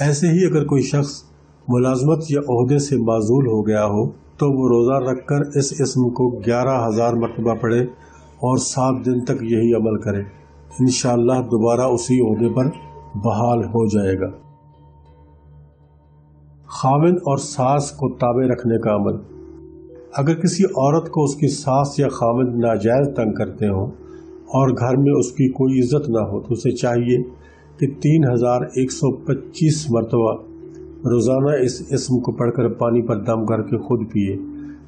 ایسے ہی اگر کوئی شخص ملازمت یا عہدے سے معزول ہو گیا ہو تو وہ روزہ رکھ کر اس اسم کو 11,000 مرتبہ پڑھے اور 7 دن تک یہی عمل کرے، انشاءاللہ دوبارہ اسی عہدے پر بحال ہو جائے گا۔ خاوند اور ساس کو تابع رکھنے کا عمل۔ اگر کسی عورت کو اس کی ساس یا خاوند ناجائز تنگ کرتے ہوں اور گھر میں اس کی کوئی عزت نہ ہو تو اسے چاہیے کہ 3125 مرتبہ روزانہ اس اسم کو پڑھ کر پانی پر دم کر کے خود پیے۔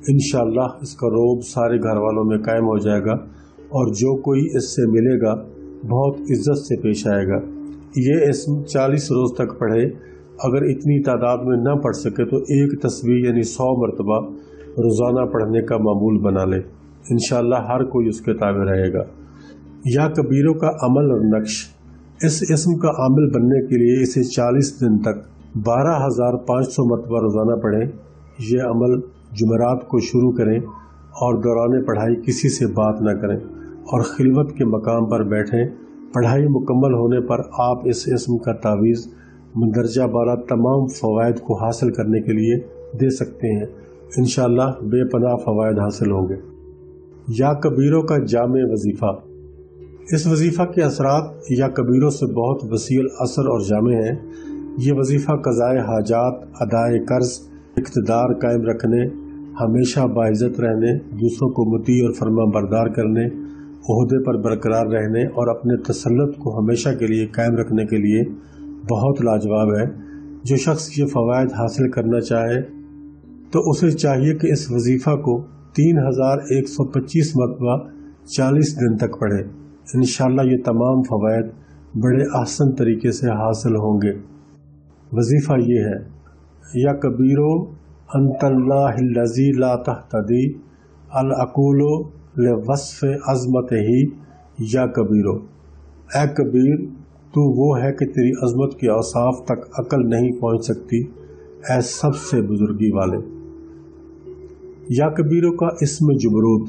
انشاءاللہ اس کا رعب سارے گھر والوں میں قائم ہو جائے گا اور جو کوئی اس سے ملے گا بہت عزت سے پیش آئے گا۔ یہ اسم 40 روز تک پڑھے۔ اگر اتنی تعداد میں نہ پڑھ سکے تو ایک تسبیح یعنی 100 مرتبہ روزانہ پڑھنے کا معمول بنا لے، انشاءاللہ ہر کوئی اس کے تابع رہے گا۔ یا کبیروں کا عمل اور نقش، اس اسم کا عامل بننے کے لیے اسے 40 دن تک 12,500 مرتبہ روزانہ پڑھیں۔ یہ عمل جمعرات کو شروع کریں اور دوران پڑھائی کسی سے بات نہ کریں اور خلوت کے مقام پر بیٹھیں۔ پڑھائی مکمل ہونے پر آپ اس اسم کا تعویذ مندرجہ بالا تمام فوائد کو حاصل کرنے کے لیے دے سکتے ہیں، انشاءاللہ بے پناہ فوائد حاصل ہوں گے۔ یا کبیروں کا جامع وظیفہ، اس وظیفہ کے اثرات یا کبیروں سے بہت وسیع اثر اور جامع ہیں۔ یہ وظیفہ قضائے حاجات، ادائے قرض، اقتدار قائم رکھنے، ہمیشہ باعزت رہنے، دوسروں کو مطیع اور فرما بردار کرنے، عہدے پر برقرار رہنے اور اپنے تسلط کو ہمیشہ کے لیے قائم رکھنے کے لیے بہت لاجواب ہے۔ جو شخص یہ فوائد حاصل کرنا چاہے تو اسے چاہیے کہ اس وظیفہ کو 3125 مرتبہ 40 دن تک پڑھے، انشاءاللہ یہ تمام فوائد بڑے احسن طریقے سے حاصل ہوں گے۔ وظیفہ یہ ہے: یا کبیرو انت اللہ الذی لا تہتدی العقول لوصف عظمتہ، یا کبیرو، اے کبیر تو وہ ہے کہ تیری عظمت کے اوصاف تک عقل نہیں پہنچ سکتی، اے سب سے بزرگی والے۔ یا کبیروں کا اسم جبروت،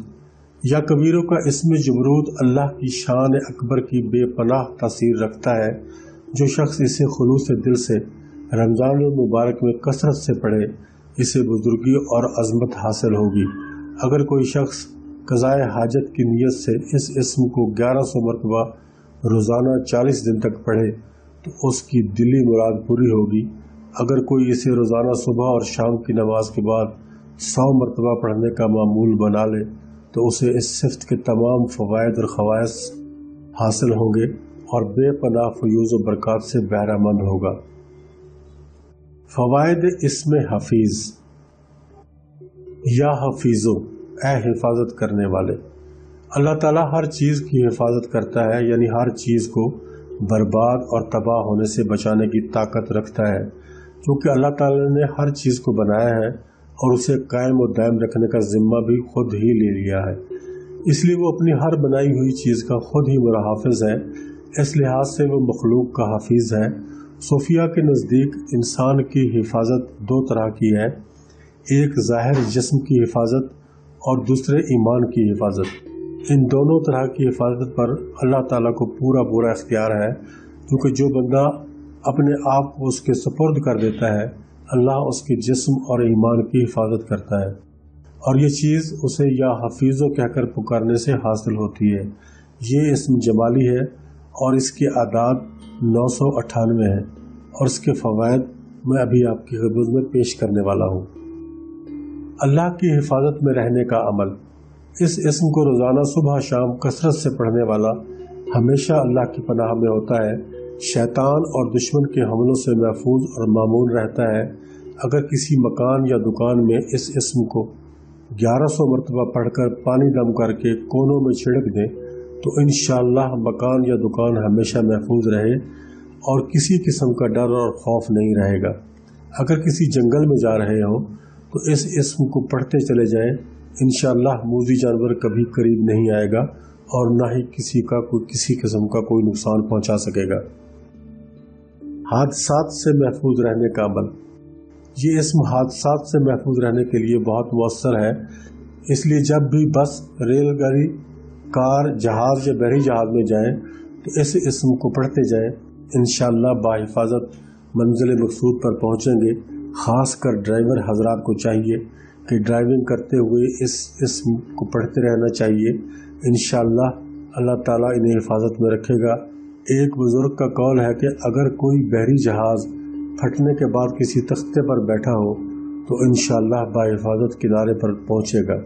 یا کبیروں کا اسم جبروت اللہ کی شان اکبر کی بے پناہ تاثیر رکھتا ہے۔ جو شخص اسے خلوص دل سے رمضان المبارک میں کثرت سے پڑھے، اسے بزرگی اور عظمت حاصل ہوگی۔ اگر کوئی شخص قضائے حاجت کی نیت سے اس اسم کو 1100 مرتبہ روزانہ 40 دن تک پڑھے تو اس کی دلی مراد پوری ہوگی۔ اگر کوئی اسے روزانہ صبح اور شام کی نماز کے بعد 100 مرتبہ پڑھنے کا معمول بنا لے تو اسے اس صفت کے تمام فوائد اور خواص حاصل ہوں گے اور بے پناہ فیوز و برکات سے بہرہ مند ہوگا۔ فوائد اسم حفیظ، یا حفیظو، اے حفاظت کرنے والے۔ اللہ تعالیٰ ہر چیز کی حفاظت کرتا ہے، یعنی ہر چیز کو برباد اور تباہ ہونے سے بچانے کی طاقت رکھتا ہے، کیونکہ اللہ تعالیٰ نے ہر چیز کو بنایا ہے اور اسے قائم و دائم رکھنے کا ذمہ بھی خود ہی لے لیا ہے، اس لیے وہ اپنی ہر بنائی ہوئی چیز کا خود ہی محافظ ہے۔ اس لحاظ سے وہ مخلوق کا حافظ ہے۔ صوفیہ کے نزدیک انسان کی حفاظت دو طرح کی ہے، ایک ظاہر جسم کی حفاظت اور دوسرے ایمان کی حفاظت۔ ان دونوں طرح کی حفاظت پر اللہ تعالیٰ کو پورا اختیار ہے، کیونکہ جو بندہ اپنے آپ کو اس کے سپرد کر دیتا ہے، اللہ اس کے جسم اور ایمان کی حفاظت کرتا ہے، اور یہ چیز اسے یا حفیظو کہہ کر پکارنے سے حاصل ہوتی ہے۔ یہ اسم جمالی ہے اور اس کے اعداد 998 ہیں، اور اس کے فوائد میں ابھی آپ کی خدمت میں پیش کرنے والا ہوں۔ اللہ کی حفاظت میں رہنے کا عمل، اس اسم کو روزانہ صبح شام کثرت سے پڑھنے والا ہمیشہ اللہ کی پناہ میں ہوتا ہے، شیطان اور دشمن کے حملوں سے محفوظ اور مامون رہتا ہے۔ اگر کسی مکان یا دکان میں اس اسم کو 1100 مرتبہ پڑھ کر پانی دم کر کے کونوں میں چھڑک دیں تو انشاءاللہ مکان یا دکان ہمیشہ محفوظ رہے اور کسی قسم کا ڈر اور خوف نہیں رہے گا۔ اگر کسی جنگل میں جا رہے ہوں تو اس اسم کو پڑھتے چلے جائیں، انشاءاللہ موذی جانور کبھی قریب نہیں آئے گا اور نہ ہی کسی قسم کا کوئی نقصان پہنچا سکے گا۔ حادثات سے محفوظ رہنے کا عمل، یہ اسم حادثات سے محفوظ رہنے کے لیے بہت مؤثر ہے، اس لیے جب بھی بس، ریل گاڑی، کار، جہاز یا بحری جہاز میں جائیں تو اس اسم کو پڑھتے جائیں، انشاءاللہ باحفاظت منزل مقصود پر پہنچیں گے۔ خاص کر ڈرائیور حضرات کو چاہیے کہ ڈرائیونگ کرتے ہوئے اس اسم کو پڑھتے رہنا چاہیے، انشاءاللہ اللہ تعالیٰ انہیں حفاظت میں رکھے گا۔ ایک بزرگ کا قول ہے کہ اگر کوئی بحری جہاز پھٹنے کے بعد کسی تختے پر بیٹھا ہو تو انشاءاللہ باحفاظت کنارے پر پہنچے گا۔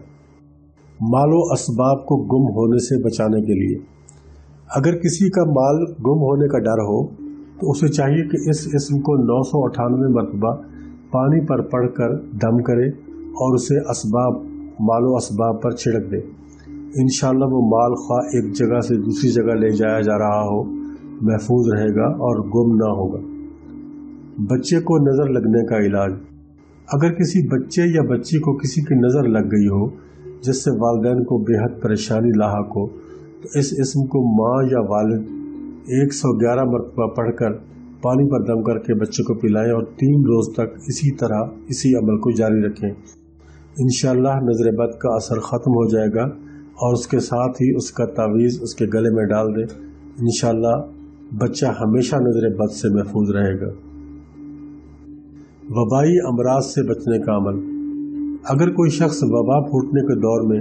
مال و اسباب کو گم ہونے سے بچانے کے لیے، اگر کسی کا مال گم ہونے کا ڈر ہو تو اسے چاہیے کہ اس اسم کو 998 مرتبہ پانی پر پڑھ کر دم کرے اور اسے مال و اسباب پر چھڑک دے۔ انشاءاللہ وہ مال خواہ ایک جگہ سے دوسری جگہ لے جایا جا رہا ہو، محفوظ رہے گا اور گم نہ ہوگا۔ بچے کو نظر لگنے کا علاج، اگر کسی بچے یا بچی کو کسی کی نظر لگ گئی ہو جس سے والدین کو بے حد پریشانی لاحق ہو تو اس اسم کو ماں یا والد 111 مرتبہ پڑھ کر پانی پر دم کر کے بچے کو پلائیں اور 3 روز تک اسی طرح اسی عمل کو جاری رکھیں۔ انشاءاللہ نظر بد کا اثر ختم ہو جائے گا اور اس کے ساتھ ہی اس کا تعویذ اس کے گلے میں ڈال دیں۔ انشاءاللہ بچہ ہمیشہ نظر بد سے محفوظ رہے گا۔ وبائی امراض سے بچنے کا عمل۔ اگر کوئی شخص وبا پھوٹنے کے دور میں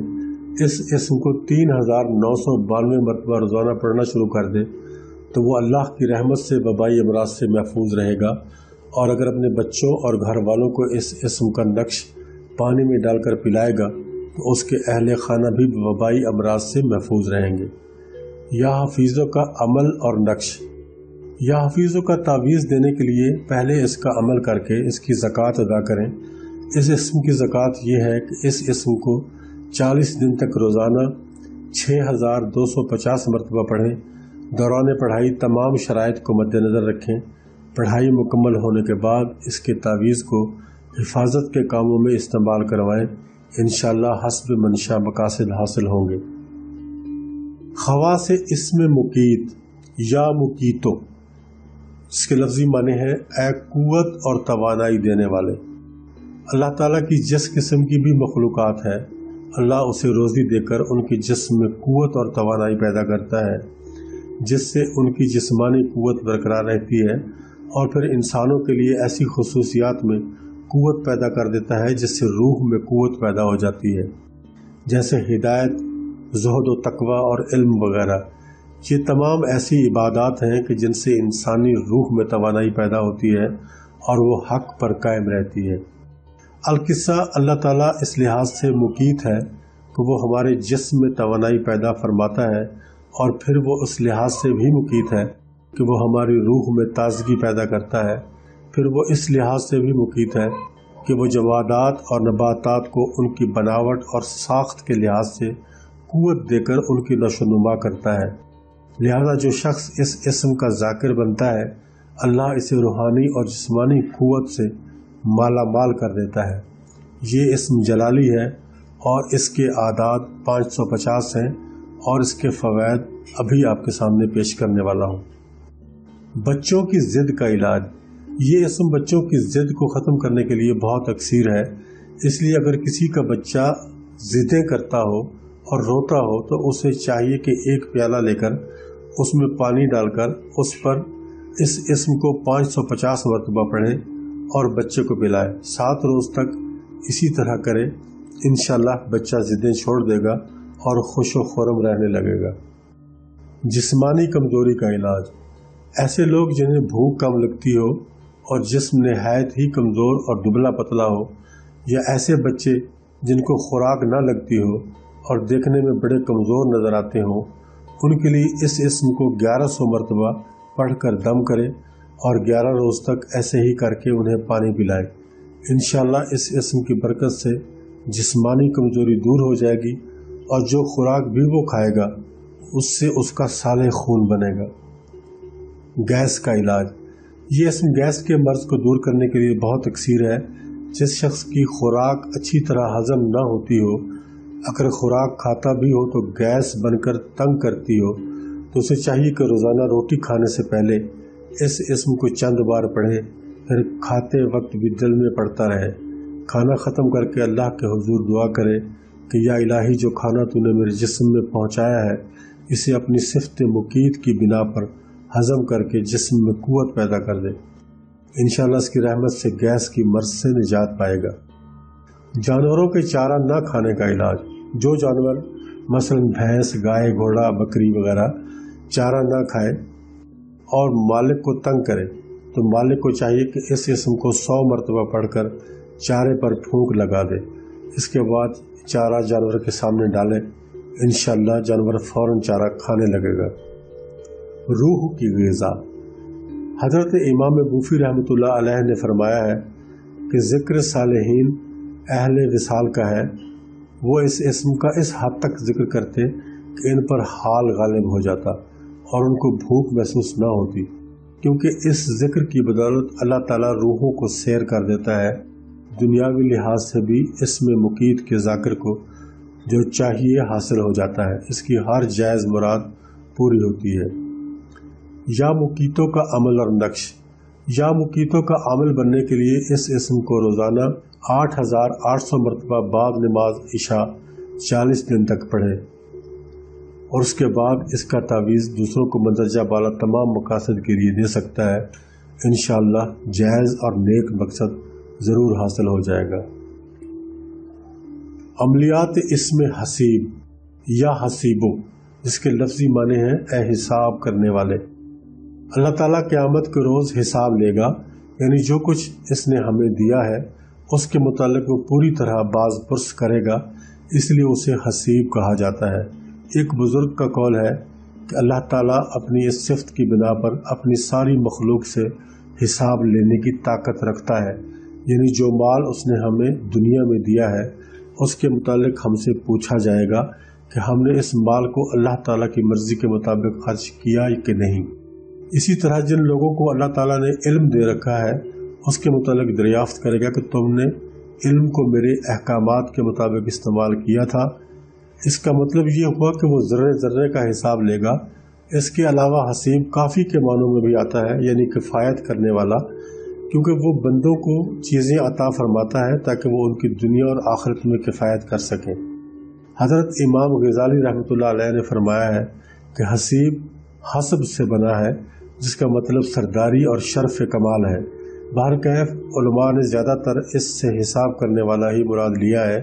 اس اسم کو 3992 مرتبہ روزانہ پڑھنا شروع کر دے تو وہ اللہ کی رحمت سے وبائی امراض سے محفوظ رہے گا، اور اگر اپنے بچوں اور گھر والوں کو اس اسم کا نقش پانی میں ڈال کر پلائے گا تو اس کے اہل خانہ بھی وبائی امراض سے محفوظ رہیں گے۔ یا حفیظوں کا عمل اور نقش۔ یا حفیظوں کا تعویذ دینے کے لیے پہلے اس کا عمل کر کے اس کی زکوٰۃ ادا کریں۔ اس اسم کی زکوٰۃ یہ ہے کہ اس اسم کو 40 دن تک روزانہ 6250 مرتبہ پڑھیں۔ دوران پڑھائی تمام شرائط کو مد نظر رکھیں۔ پڑھائی مکمل ہونے کے بعد اس کے تعویذ کو حفاظت کے کاموں میں استعمال کروائیں۔ انشاءاللہ حسب منشا مقاصد حاصل ہوں گے۔ خواص اسم مقیت یا مقیتو، اس کے لفظی معنی ہے اے قوت اور توانائی دینے والے۔ اللہ تعالیٰ کی جس قسم کی بھی مخلوقات ہے، اللہ اسے روزی دے کر ان کے جسم میں قوت اور توانائی پیدا کرتا ہے، جس سے ان کی جسمانی قوت برقرار رہتی ہے، اور پھر انسانوں کے لیے ایسی خصوصیات میں قوت پیدا کر دیتا ہے جس سے روح میں قوت پیدا ہو جاتی ہے، جیسے ہدایت، زہد و تقوی اور علم وغیرہ۔ یہ تمام ایسی عبادات ہیں کہ جن سے انسانی روح میں توانائی پیدا ہوتی ہے اور وہ حق پر قائم رہتی ہے۔ القصہ اللہ تعالیٰ اس لحاظ سے مقیت ہے کہ وہ ہمارے جسم میں توانائی پیدا فرماتا ہے، اور پھر وہ اس لحاظ سے بھی مقیت ہے کہ وہ ہماری روح میں تازگی پیدا کرتا ہے۔ پھر وہ اس لحاظ سے بھی مقیت ہے کہ وہ جمادات اور نباتات کو ان کی بناوٹ اور ساخت کے لحاظ سے قوت دے کر ان کی نشو و نما کرتا ہے۔ لہذا جو شخص اس اسم کا ذاکر بنتا ہے، اللہ اسے روحانی اور جسمانی قوت سے مالا مال کر دیتا ہے۔ یہ اسم جلالی ہے اور اس کے اعداد 550 ہیں، اور اس کے فوائد ابھی آپ کے سامنے پیش کرنے والا ہوں۔ بچوں کی ضد کا علاج۔ یہ اسم بچوں کی ضد کو ختم کرنے کے لیے بہت اکثیر ہے، اس لیے اگر کسی کا بچہ ضدیں کرتا ہو اور روتا ہو تو اسے چاہیے کہ ایک پیالہ لے کر اس میں پانی ڈال کر اس پر اس اسم کو 550 مرتبہ پڑھیں اور بچے کو پلائے۔ 7 روز تک اسی طرح کرے، انشاءاللہ بچہ ضدیں چھوڑ دے گا اور خوش و خرم رہنے لگے گا۔ جسمانی کمزوری کا علاج۔ ایسے لوگ جنہیں بھوک کم لگتی ہو اور جسم نہایت ہی کمزور اور دبلا پتلا ہو، یا ایسے بچے جن کو خوراک نہ لگتی ہو اور دیکھنے میں بڑے کمزور نظر آتے ہوں، ان کے لیے اس اسم کو 1100 مرتبہ پڑھ کر دم کرے اور 11 روز تک ایسے ہی کر کے انہیں پانی پلائے۔ انشاءاللہ اس اسم کی برکت سے جسمانی کمزوری دور ہو جائے گی، اور جو خوراک بھی وہ کھائے گا اس سے اس کا صالح خون بنے گا۔ گیس کا علاج۔ یہ اسم گیس کے مرض کو دور کرنے کے لیے بہت اکثیر ہے۔ جس شخص کی خوراک اچھی طرح ہضم نہ ہوتی ہو، اگر خوراک کھاتا بھی ہو تو گیس بن کر تنگ کرتی ہو، تو اسے چاہیے کہ روزانہ روٹی کھانے سے پہلے اس اسم کو چند بار پڑھے، پھر کھاتے وقت بھی دل میں پڑتا رہے۔ کھانا ختم کر کے اللہ کے حضور دعا کرے کہ یا الہی، جو کھانا تو نے میرے جسم میں پہنچایا ہے، اسے اپنی صفت مقیت کی بنا پر ہضم کر کے جسم میں قوت پیدا کر دے۔ انشاءاللہ اس کی رحمت سے گیس کی مرض سے نجات پائے گا۔ جانوروں کے چارہ نہ کھانے کا علاج۔ جو جانور مثلا بھینس، گائے، گھوڑا، بکری وغیرہ چارہ نہ کھائے اور مالک کو تنگ کرے تو مالک کو چاہیے کہ اس اسم کو 100 مرتبہ پڑھ کر چارے پر پھونک لگا دے۔ اس کے بعد چارہ جانور کے سامنے ڈالے، انشاءاللہ جانور فوراً چارہ کھانے لگے گا۔ روح کی غذا۔ حضرت امام بوفی رحمۃ اللہ علیہ نے فرمایا ہے کہ ذکر صالحین اہل وصال کا ہے۔ وہ اس اسم کا اس حد تک ذکر کرتے کہ ان پر حال غالب ہو جاتا اور ان کو بھوک محسوس نہ ہوتی، کیونکہ اس ذکر کی بدولت اللہ تعالیٰ روحوں کو سیر کر دیتا ہے، دنیاوی لحاظ سے بھی اس میں مقید کے ذاکر کو جو چاہیے حاصل ہو جاتا ہے، اس کی ہر جائز مراد پوری ہوتی ہے۔ یا مقیتوں کا عمل اور نقش۔ یا مقیتوں کا عمل بننے کے لیے اس اسم کو روزانہ 8800 مرتبہ بعد نماز عشاء 40 دن تک پڑھیں، اور اس کے بعد اس کا تعویذ دوسروں کو مندرجہ بالا تمام مقاصد کے لیے دے سکتا ہے۔ انشاءاللہ جائز اور نیک مقصد ضرور حاصل ہو جائے گا۔ عملیات اسم حسیب یا حسیبو، جس کے لفظی معنی ہیں اے حساب کرنے والے۔ اللہ تعالیٰ قیامت کے روز حساب لے گا، یعنی جو کچھ اس نے ہمیں دیا ہے اس کے متعلق وہ پوری طرح باز پرس کرے گا، اس لیے اسے حسیب کہا جاتا ہے۔ ایک بزرگ کا قول ہے کہ اللہ تعالیٰ اپنی اس صفت کی بنا پر اپنی ساری مخلوق سے حساب لینے کی طاقت رکھتا ہے، یعنی جو مال اس نے ہمیں دنیا میں دیا ہے اس کے متعلق ہم سے پوچھا جائے گا کہ ہم نے اس مال کو اللہ تعالیٰ کی مرضی کے مطابق خرچ کیا کہ نہیں۔ اسی طرح جن لوگوں کو اللہ تعالیٰ نے علم دے رکھا ہے اس کے متعلق دریافت کرے گا کہ تم نے علم کو میرے احکامات کے مطابق استعمال کیا تھا۔ اس کا مطلب یہ ہوا کہ وہ ذرے ذرے کا حساب لے گا۔ اس کے علاوہ حسیب کافی کے معنوں میں بھی آتا ہے، یعنی کفایت کرنے والا، کیونکہ وہ بندوں کو چیزیں عطا فرماتا ہے تاکہ وہ ان کی دنیا اور آخرت میں کفایت کر سکیں۔ حضرت امام غزالی رحمۃ اللہ علیہ نے فرمایا ہے کہ حسیب حسب سے بنا ہے، جس کا مطلب سرداری اور شرف کمال ہے۔ بہرکیف علماء نے زیادہ تر اس سے حساب کرنے والا ہی مراد لیا ہے۔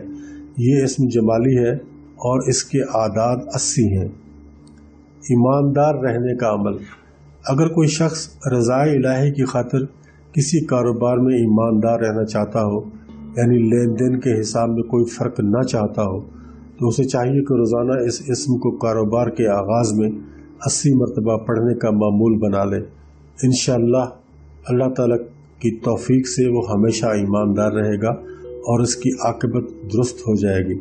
یہ اسم جمالی ہے اور اس کے اعداد 80 ہیں۔ ایماندار رہنے کا عمل۔ اگر کوئی شخص رضائے الہی کی خاطر کسی کاروبار میں ایماندار رہنا چاہتا ہو، یعنی لین دین کے حساب میں کوئی فرق نہ چاہتا ہو، تو اسے چاہیے کہ روزانہ اس اسم کو کاروبار کے آغاز میں 80 مرتبہ پڑھنے کا معمول بنا لے۔ انشاءاللہ اللہ تعالیٰ کی توفیق سے وہ ہمیشہ ایماندار رہے گا اور اس کی عاقبت درست ہو جائے گی۔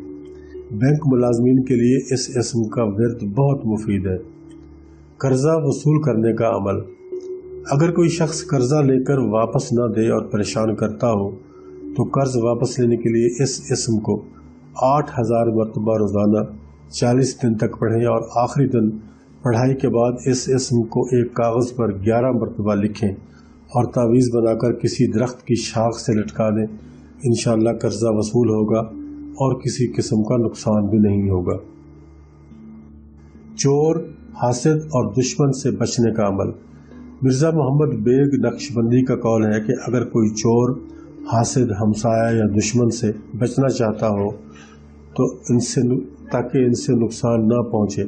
بینک ملازمین کے لیے اس اسم کا ورد بہت مفید ہے۔ قرضہ وصول کرنے کا عمل۔ اگر کوئی شخص قرضہ لے کر واپس نہ دے اور پریشان کرتا ہو تو قرض واپس لینے کے لیے اس اسم کو 8000 مرتبہ روزانہ 40 دن تک پڑھیں، اور آخری دن پڑھائی کے بعد اس اسم کو ایک کاغذ پر 11 مرتبہ لکھیں اور تعویذ بنا کر کسی درخت کی شاخ سے لٹکا دیں۔ انشاءاللہ قرضہ وصول ہوگا اور کسی قسم کا نقصان بھی نہیں ہوگا۔ چور، حاسد اور دشمن سے بچنے کا عمل۔ مرزا محمد بیگ نقشبندی کا قول ہے کہ اگر کوئی چور، حاسد، ہمسایہ یا دشمن سے بچنا چاہتا ہو تو تاکہ ان سے نقصان نہ پہنچے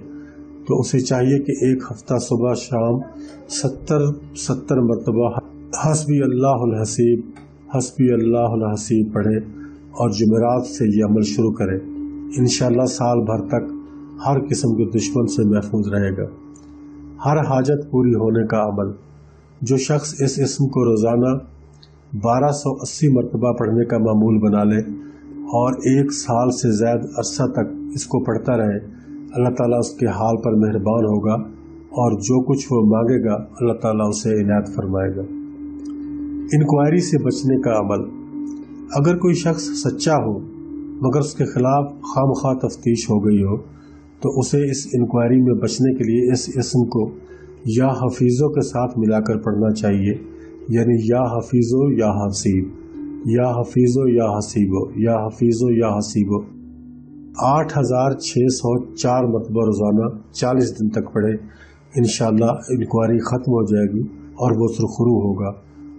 تو اسے چاہیے کہ ایک ہفتہ صبح شام 70 مرتبہ حسبی اللہ الحسیب، حسبی اللہ الحسیب پڑھے اور جمعرات سے یہ عمل شروع کرے۔ انشاءاللہ سال بھر تک ہر قسم کے دشمن سے محفوظ رہے گا۔ ہر حاجت پوری ہونے کا عمل۔ جو شخص اس اسم کو روزانہ 1280 مرتبہ پڑھنے کا معمول بنا لے اور 1 سال سے زائد عرصہ تک اس کو پڑھتا رہے، اللہ تعالیٰ اس کے حال پر مہربان ہوگا اور جو کچھ وہ مانگے گا اللہ تعالیٰ اسے عنایت فرمائے گا۔ انکوائری سے بچنے کا عمل۔ اگر کوئی شخص سچا ہو مگر اس کے خلاف خواہ تفتیش ہو گئی ہو تو اسے اس انکوائری میں بچنے کے لیے اس اسم کو یا حفیظوں کے ساتھ ملا کر پڑھنا چاہیے، یعنی یا حفیظو یا حسیب، یا حفیظو یا حسیبو، یا حفیظو یا حسیبو 8604 مرتبہ روزانہ 40 دن تک پڑھے۔ انشاءاللہ انکوائری ختم ہو جائے گی اور وہ سرخرو ہوگا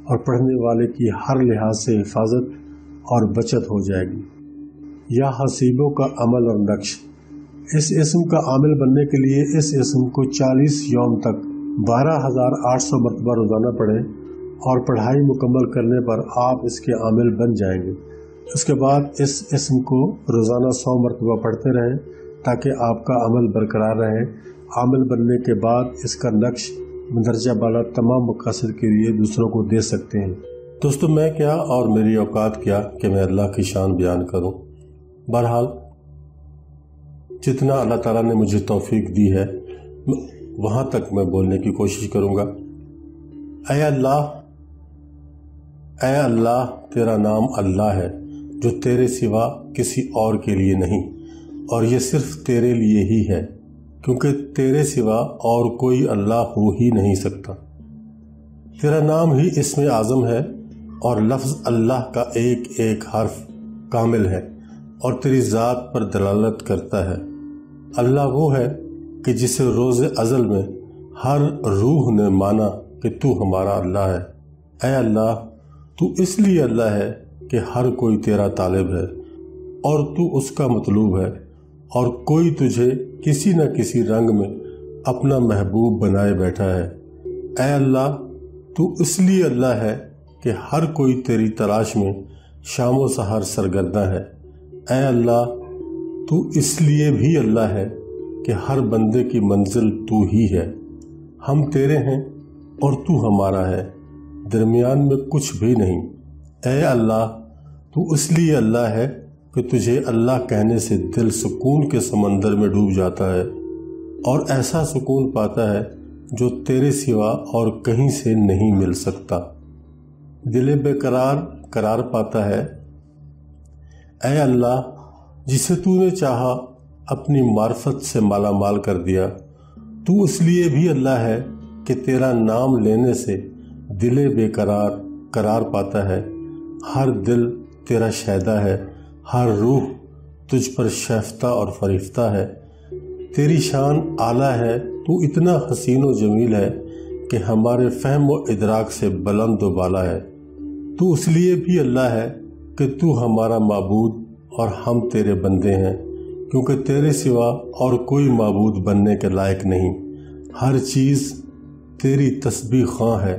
اور پڑھنے والے کی ہر لحاظ سے حفاظت اور بچت ہو جائے گی۔ یا حسیبوں کا عمل اور نقش۔ اس اسم کا عامل بننے کے لیے اس اسم کو 40 یوم تک 12800 مرتبہ روزانہ پڑھیں اور پڑھائی مکمل کرنے پر آپ اس کے عامل بن جائیں گے۔ اس کے بعد اس اسم کو روزانہ 100 مرتبہ پڑھتے رہیں تاکہ آپ کا عمل برقرار رہے۔ عامل بننے کے بعد اس کا نقش مندرجہ بالا تمام مقاصد کے لیے دوسروں کو دے سکتے ہیں۔ دوستو میں کیا اور میری اوقات کیا کہ میں اللہ کی شان بیان کروں۔ بہرحال جتنا اللہ تعالیٰ نے مجھے توفیق دی ہے وہاں تک میں بولنے کی کوشش کروں گا۔ اے اللہ تیرا نام اللہ ہے، جو تیرے سوا کسی اور کے لیے نہیں، اور یہ صرف تیرے لیے ہی ہے، کیونکہ تیرے سوا اور کوئی اللہ ہو ہی نہیں سکتا۔ تیرا نام ہی اسم اعظم ہے، اور لفظ اللہ کا ایک ایک حرف کامل ہے اور تیری ذات پر دلالت کرتا ہے۔ اللہ وہ ہے کہ جسے روز ازل میں ہر روح نے مانا کہ تو ہمارا اللہ ہے۔ اے اللہ، تو اس لیے اللہ ہے کہ ہر کوئی تیرا طالب ہے اور تو اس کا مطلوب ہے، اور کوئی تجھے کسی نہ کسی رنگ میں اپنا محبوب بنائے بیٹھا ہے۔ اے اللہ، تو اس لیے اللہ ہے کہ ہر کوئی تیری تلاش میں شام و سحر سرگرداں ہے۔ اے اللہ، تو اس لیے بھی اللہ ہے کہ ہر بندے کی منزل تو ہی ہے۔ ہم تیرے ہیں اور تو ہمارا ہے، درمیان میں کچھ بھی نہیں۔ اے اللہ، تو اس لیے اللہ ہے کہ تجھے اللہ کہنے سے دل سکون کے سمندر میں ڈوب جاتا ہے، اور ایسا سکون پاتا ہے جو تیرے سوا اور کہیں سے نہیں مل سکتا۔ دل بے قرار پاتا ہے۔ اے اللہ، جسے تو نے چاہا اپنی معرفت سے مالا مال کر دیا، تو اس لیے بھی اللہ ہے کہ تیرا نام لینے سے دل بے قرار پاتا ہے۔ ہر دل تیرا شیدا ہے، ہر روح تجھ پر شیفتہ اور فریفتہ ہے۔ تیری شان اعلیٰ ہے، تو اتنا حسین و جمیل ہے کہ ہمارے فہم و ادراک سے بلند و بالا ہے۔ تو اس لیے بھی اللہ ہے کہ تو ہمارا معبود اور ہم تیرے بندے ہیں، کیونکہ تیرے سوا اور کوئی معبود بننے کے لائق نہیں۔ ہر چیز تیری تسبیح خواں ہے،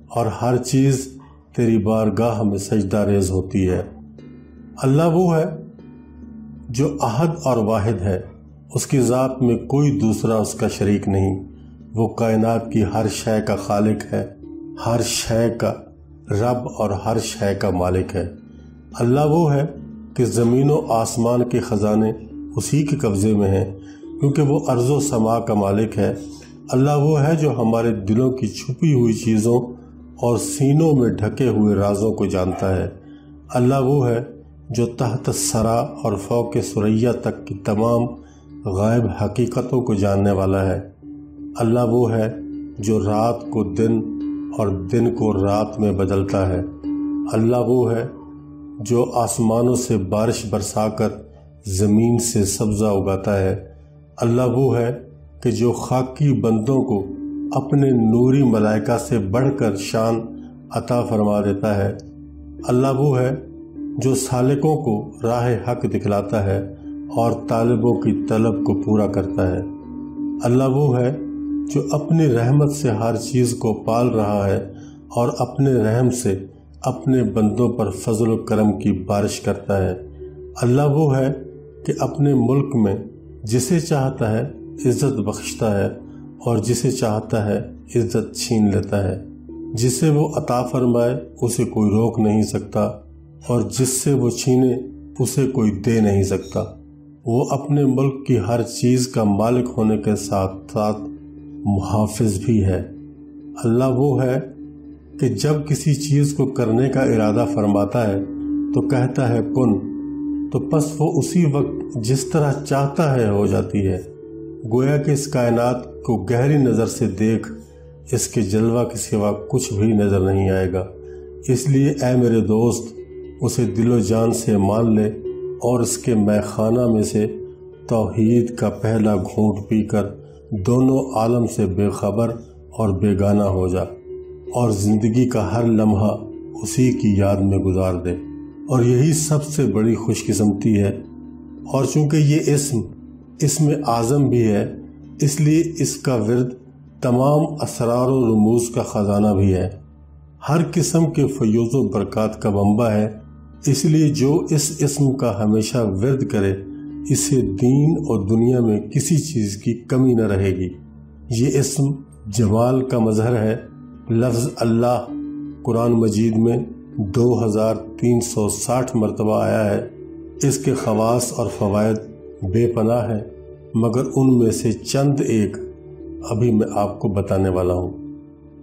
اور ہر چیز تیری بارگاہ میں سجدہ ریز ہوتی ہے۔ اللہ وہ ہے جو احد اور واحد ہے، اس کی ذات میں کوئی دوسرا اس کا شریک نہیں۔ وہ کائنات کی ہر شے کا خالق ہے، ہر شے کا رب اور ہر شے کا مالک ہے۔ اللہ وہ ہے کہ زمین و آسمان کے خزانے اسی کے قبضے میں ہیں، کیونکہ وہ ارض و سما کا مالک ہے۔ اللہ وہ ہے جو ہمارے دلوں کی چھپی ہوئی چیزوں اور سینوں میں ڈھکے ہوئے رازوں کو جانتا ہے۔ اللہ وہ ہے جو تحت سرا اور فوق ثریا تک کی تمام غائب حقیقتوں کو جاننے والا ہے۔ اللہ وہ ہے جو رات کو دن اور دن کو رات میں بدلتا ہے۔ اللہ وہ ہے جو آسمانوں سے بارش برسا کر زمین سے سبزہ اگاتا ہے۔ اللہ وہ ہے کہ جو خاکی بندوں کو اپنے نوری ملائکہ سے بڑھ کر شان عطا فرما دیتا ہے۔ اللہ وہ ہے جو سالکوں کو راہ حق دکھلاتا ہے اور طالبوں کی طلب کو پورا کرتا ہے۔ اللہ وہ ہے جو اپنی رحمت سے ہر چیز کو پال رہا ہے اور اپنے رحم سے اپنے بندوں پر فضل و کرم کی بارش کرتا ہے۔ اللہ وہ ہے کہ اپنے ملک میں جسے چاہتا ہے عزت بخشتا ہے اور جسے چاہتا ہے عزت چھین لیتا ہے۔ جسے وہ عطا فرمائے اسے کوئی روک نہیں سکتا، اور جس سے وہ چھینے اسے کوئی دے نہیں سکتا۔ وہ اپنے ملک کی ہر چیز کا مالک ہونے کے ساتھ ساتھ محافظ بھی ہے۔ اللہ وہ ہے کہ جب کسی چیز کو کرنے کا ارادہ فرماتا ہے تو کہتا ہے کن، تو پس وہ اسی وقت جس طرح چاہتا ہے ہو جاتی ہے۔ گویا کہ اس کائنات کو گہری نظر سے دیکھ اس کے جلوہ کے سوا کچھ بھی نظر نہیں آئے گا۔ اس لیے اے میرے دوست، اسے دل و جان سے مان لے اور اس کے میخانہ میں سے توحید کا پہلا گھونٹ پی کر دونوں عالم سے بے خبر اور بیگانہ ہو جا، اور زندگی کا ہر لمحہ اسی کی یاد میں گزار دے۔ اور یہی سب سے بڑی خوش قسمتی ہے۔ اور چونکہ یہ اسم اعظم بھی ہے، اس لیے اس کا ورد تمام اسرار و رموز کا خزانہ بھی ہے، ہر قسم کے فیوز و برکات کا منبع ہے۔ اس لیے جو اس اسم کا ہمیشہ ورد کرے، اسے دین اور دنیا میں کسی چیز کی کمی نہ رہے گی۔ یہ اسم جمال کا مظہر ہے۔ لفظ اللہ قرآن مجید میں 2360 مرتبہ آیا ہے۔ اس کے خواص اور فوائد بے پناہ ہیں، مگر ان میں سے چند ایک ابھی میں آپ کو بتانے والا ہوں۔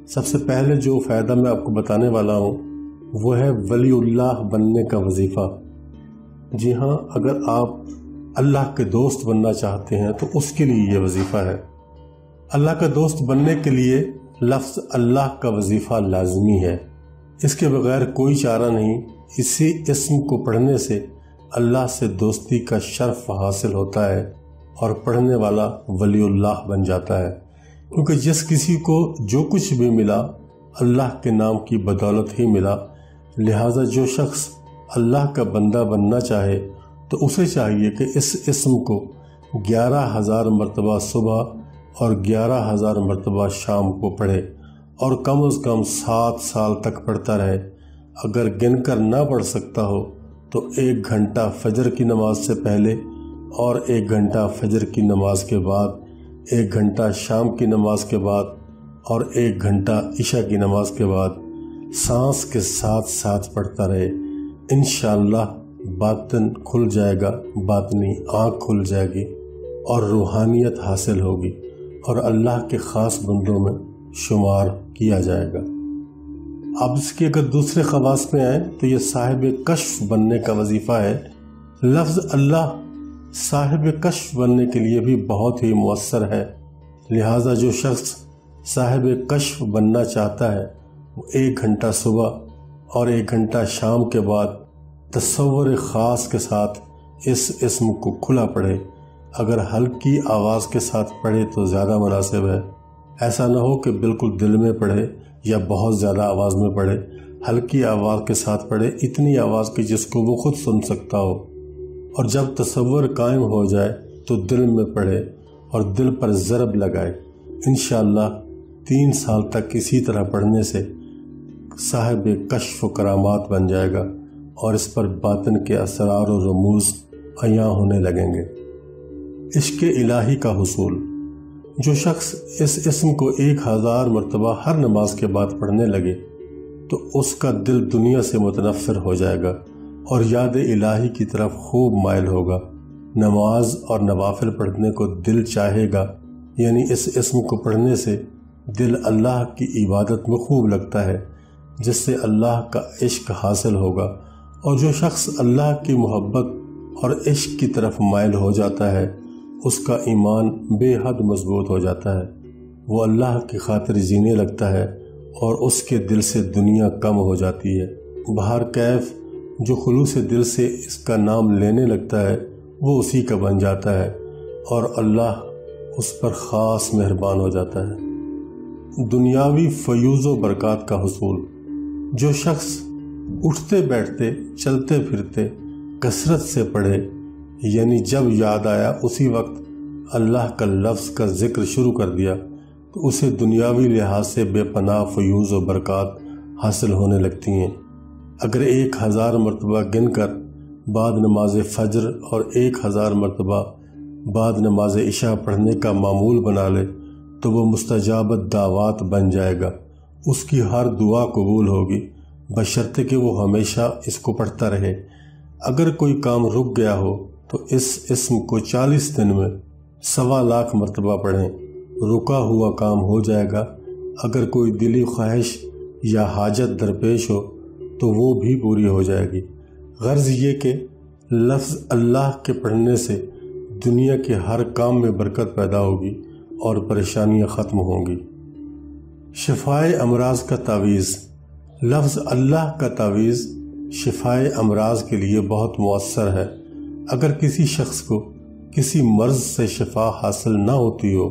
سب سے پہلے جو فائدہ میں آپ کو بتانے والا ہوں وہ ہے ولی اللہ بننے کا وظیفہ۔ جی ہاں، اگر آپ اللہ کے دوست بننا چاہتے ہیں تو اس کے لیے یہ وظیفہ ہے۔ اللہ کا دوست بننے کے لیے لفظ اللہ کا وظیفہ لازمی ہے، اس کے بغیر کوئی چارہ نہیں۔ اسی اسم کو پڑھنے سے اللہ سے دوستی کا شرف حاصل ہوتا ہے اور پڑھنے والا ولی اللہ بن جاتا ہے، کیونکہ جس کسی کو جو کچھ بھی ملا اللہ کے نام کی بدولت ہی ملا۔ لہٰذا جو شخص اللہ کا بندہ بننا چاہے تو اسے چاہیے کہ اس اسم کو 11,000 مرتبہ صبح اور 11,000 مرتبہ شام کو پڑھے، اور کم از کم 7 سال تک پڑھتا رہے۔ اگر گن کر نہ پڑھ سکتا ہو تو 1 گھنٹہ فجر کی نماز سے پہلے اور 1 گھنٹہ فجر کی نماز کے بعد، 1 گھنٹہ شام کی نماز کے بعد اور 1 گھنٹہ عشاء کی نماز کے بعد سانس کے ساتھ ساتھ پڑھتا رہے۔ انشاءاللہ باطن کھل جائے گا، باطنی آنکھ کھل جائے گی اور روحانیت حاصل ہوگی اور اللہ کے خاص بندوں میں شمار کیا جائے گا۔ اب اس کے اگر دوسرے خواص میں آئیں تو یہ صاحب کشف بننے کا وظیفہ ہے۔ لفظ اللہ صاحب کشف بننے کے لیے بھی بہت ہی مؤثر ہے، لہٰذا جو شخص صاحب کشف بننا چاہتا ہے وہ 1 گھنٹہ صبح اور 1 گھنٹہ شام کے بعد تصور خاص کے ساتھ اس اسم کو کھلا پڑھے۔ اگر ہلکی آواز کے ساتھ پڑھے تو زیادہ مناسب ہے، ایسا نہ ہو کہ بالکل دل میں پڑھے یا بہت زیادہ آواز میں پڑھے۔ ہلکی آواز کے ساتھ پڑھے، اتنی آواز کہ جس کو وہ خود سن سکتا ہو، اور جب تصور قائم ہو جائے تو دل میں پڑھے اور دل پر ضرب لگائے۔ انشاءاللہ 3 سال تک اسی طرح پڑھنے سے صاحب کشف و کرامات بن جائے گا اور اس پر باطن کے اسرار و رموز عیاں ہونے لگیں گے۔ عشق الہی کا حصول۔ جو شخص اس اسم کو 1000 مرتبہ ہر نماز کے بعد پڑھنے لگے تو اس کا دل دنیا سے متنفر ہو جائے گا اور یاد الہی کی طرف خوب مائل ہوگا۔ نماز اور نوافل پڑھنے کو دل چاہے گا، یعنی اس اسم کو پڑھنے سے دل اللہ کی عبادت میں خوب لگتا ہے، جس سے اللہ کا عشق حاصل ہوگا، اور جو شخص اللہ کی محبت اور عشق کی طرف مائل ہو جاتا ہے اس کا ایمان بے حد مضبوط ہو جاتا ہے، وہ اللہ کی خاطر جینے لگتا ہے اور اس کے دل سے دنیا کم ہو جاتی ہے۔ بہر کیف جو خلوص دل سے اس کا نام لینے لگتا ہے وہ اسی کا بن جاتا ہے اور اللہ اس پر خاص مہربان ہو جاتا ہے۔ دنیاوی فیوز و برکات کا حصول۔ جو شخص اٹھتے بیٹھتے چلتے پھرتے کثرت سے پڑھے، یعنی جب یاد آیا اسی وقت اللہ کا لفظ کا ذکر شروع کر دیا، تو اسے دنیاوی لحاظ سے بے پناہ فیوز و برکات حاصل ہونے لگتی ہیں۔ اگر 1000 مرتبہ گن کر بعد نماز فجر اور 1000 مرتبہ بعد نماز عشاء پڑھنے کا معمول بنا لے تو وہ مستجابت دعوات بن جائے گا، اس کی ہر دعا قبول ہوگی، بشرطے کہ وہ ہمیشہ اس کو پڑھتا رہے۔ اگر کوئی کام رک گیا ہو تو اس اسم کو 40 دن میں 1.25 لاکھ مرتبہ پڑھیں، رکا ہوا کام ہو جائے گا۔ اگر کوئی دلی خواہش یا حاجت درپیش ہو تو وہ بھی پوری ہو جائے گی۔ غرض یہ کہ لفظ اللہ کے پڑھنے سے دنیا کے ہر کام میں برکت پیدا ہوگی اور پریشانیاں ختم ہوں گی۔ شفائے امراض کا تعویذ۔ لفظ اللہ کا تعویذ شفائے امراض کے لیے بہت مؤثر ہے۔ اگر کسی شخص کو کسی مرض سے شفا حاصل نہ ہوتی ہو،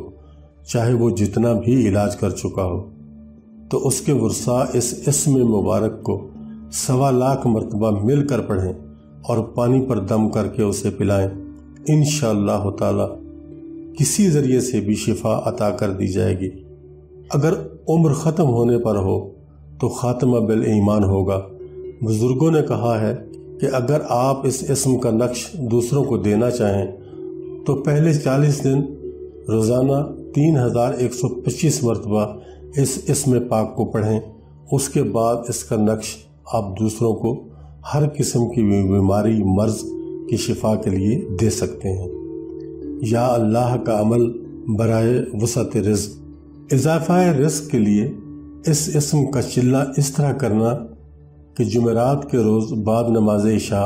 چاہے وہ جتنا بھی علاج کر چکا ہو، تو اس کے ورثاء اس اسم مبارک کو 1.25 لاکھ مرتبہ مل کر پڑھیں اور پانی پر دم کر کے اسے پلائیں۔ انشاءاللہ تعالی کسی ذریعے سے بھی شفا عطا کر دی جائے گی۔ اگر عمر ختم ہونے پر ہو تو خاتمہ بالایمان ہوگا۔ بزرگوں نے کہا ہے کہ اگر آپ اس اسم کا نقش دوسروں کو دینا چاہیں تو پہلے 40 دن روزانہ 3125 مرتبہ اس اسم پاک کو پڑھیں، اس کے بعد اس کا نقش آپ دوسروں کو ہر قسم کی بیماری مرض کی شفا کے لیے دے سکتے ہیں۔ یا اللہ کا عمل برائے وسعت رزق۔ اضافہ رزق کے لیے اس اسم کا چلہ اس طرح کرنا کہ جمعرات کے روز بعد نماز عشاء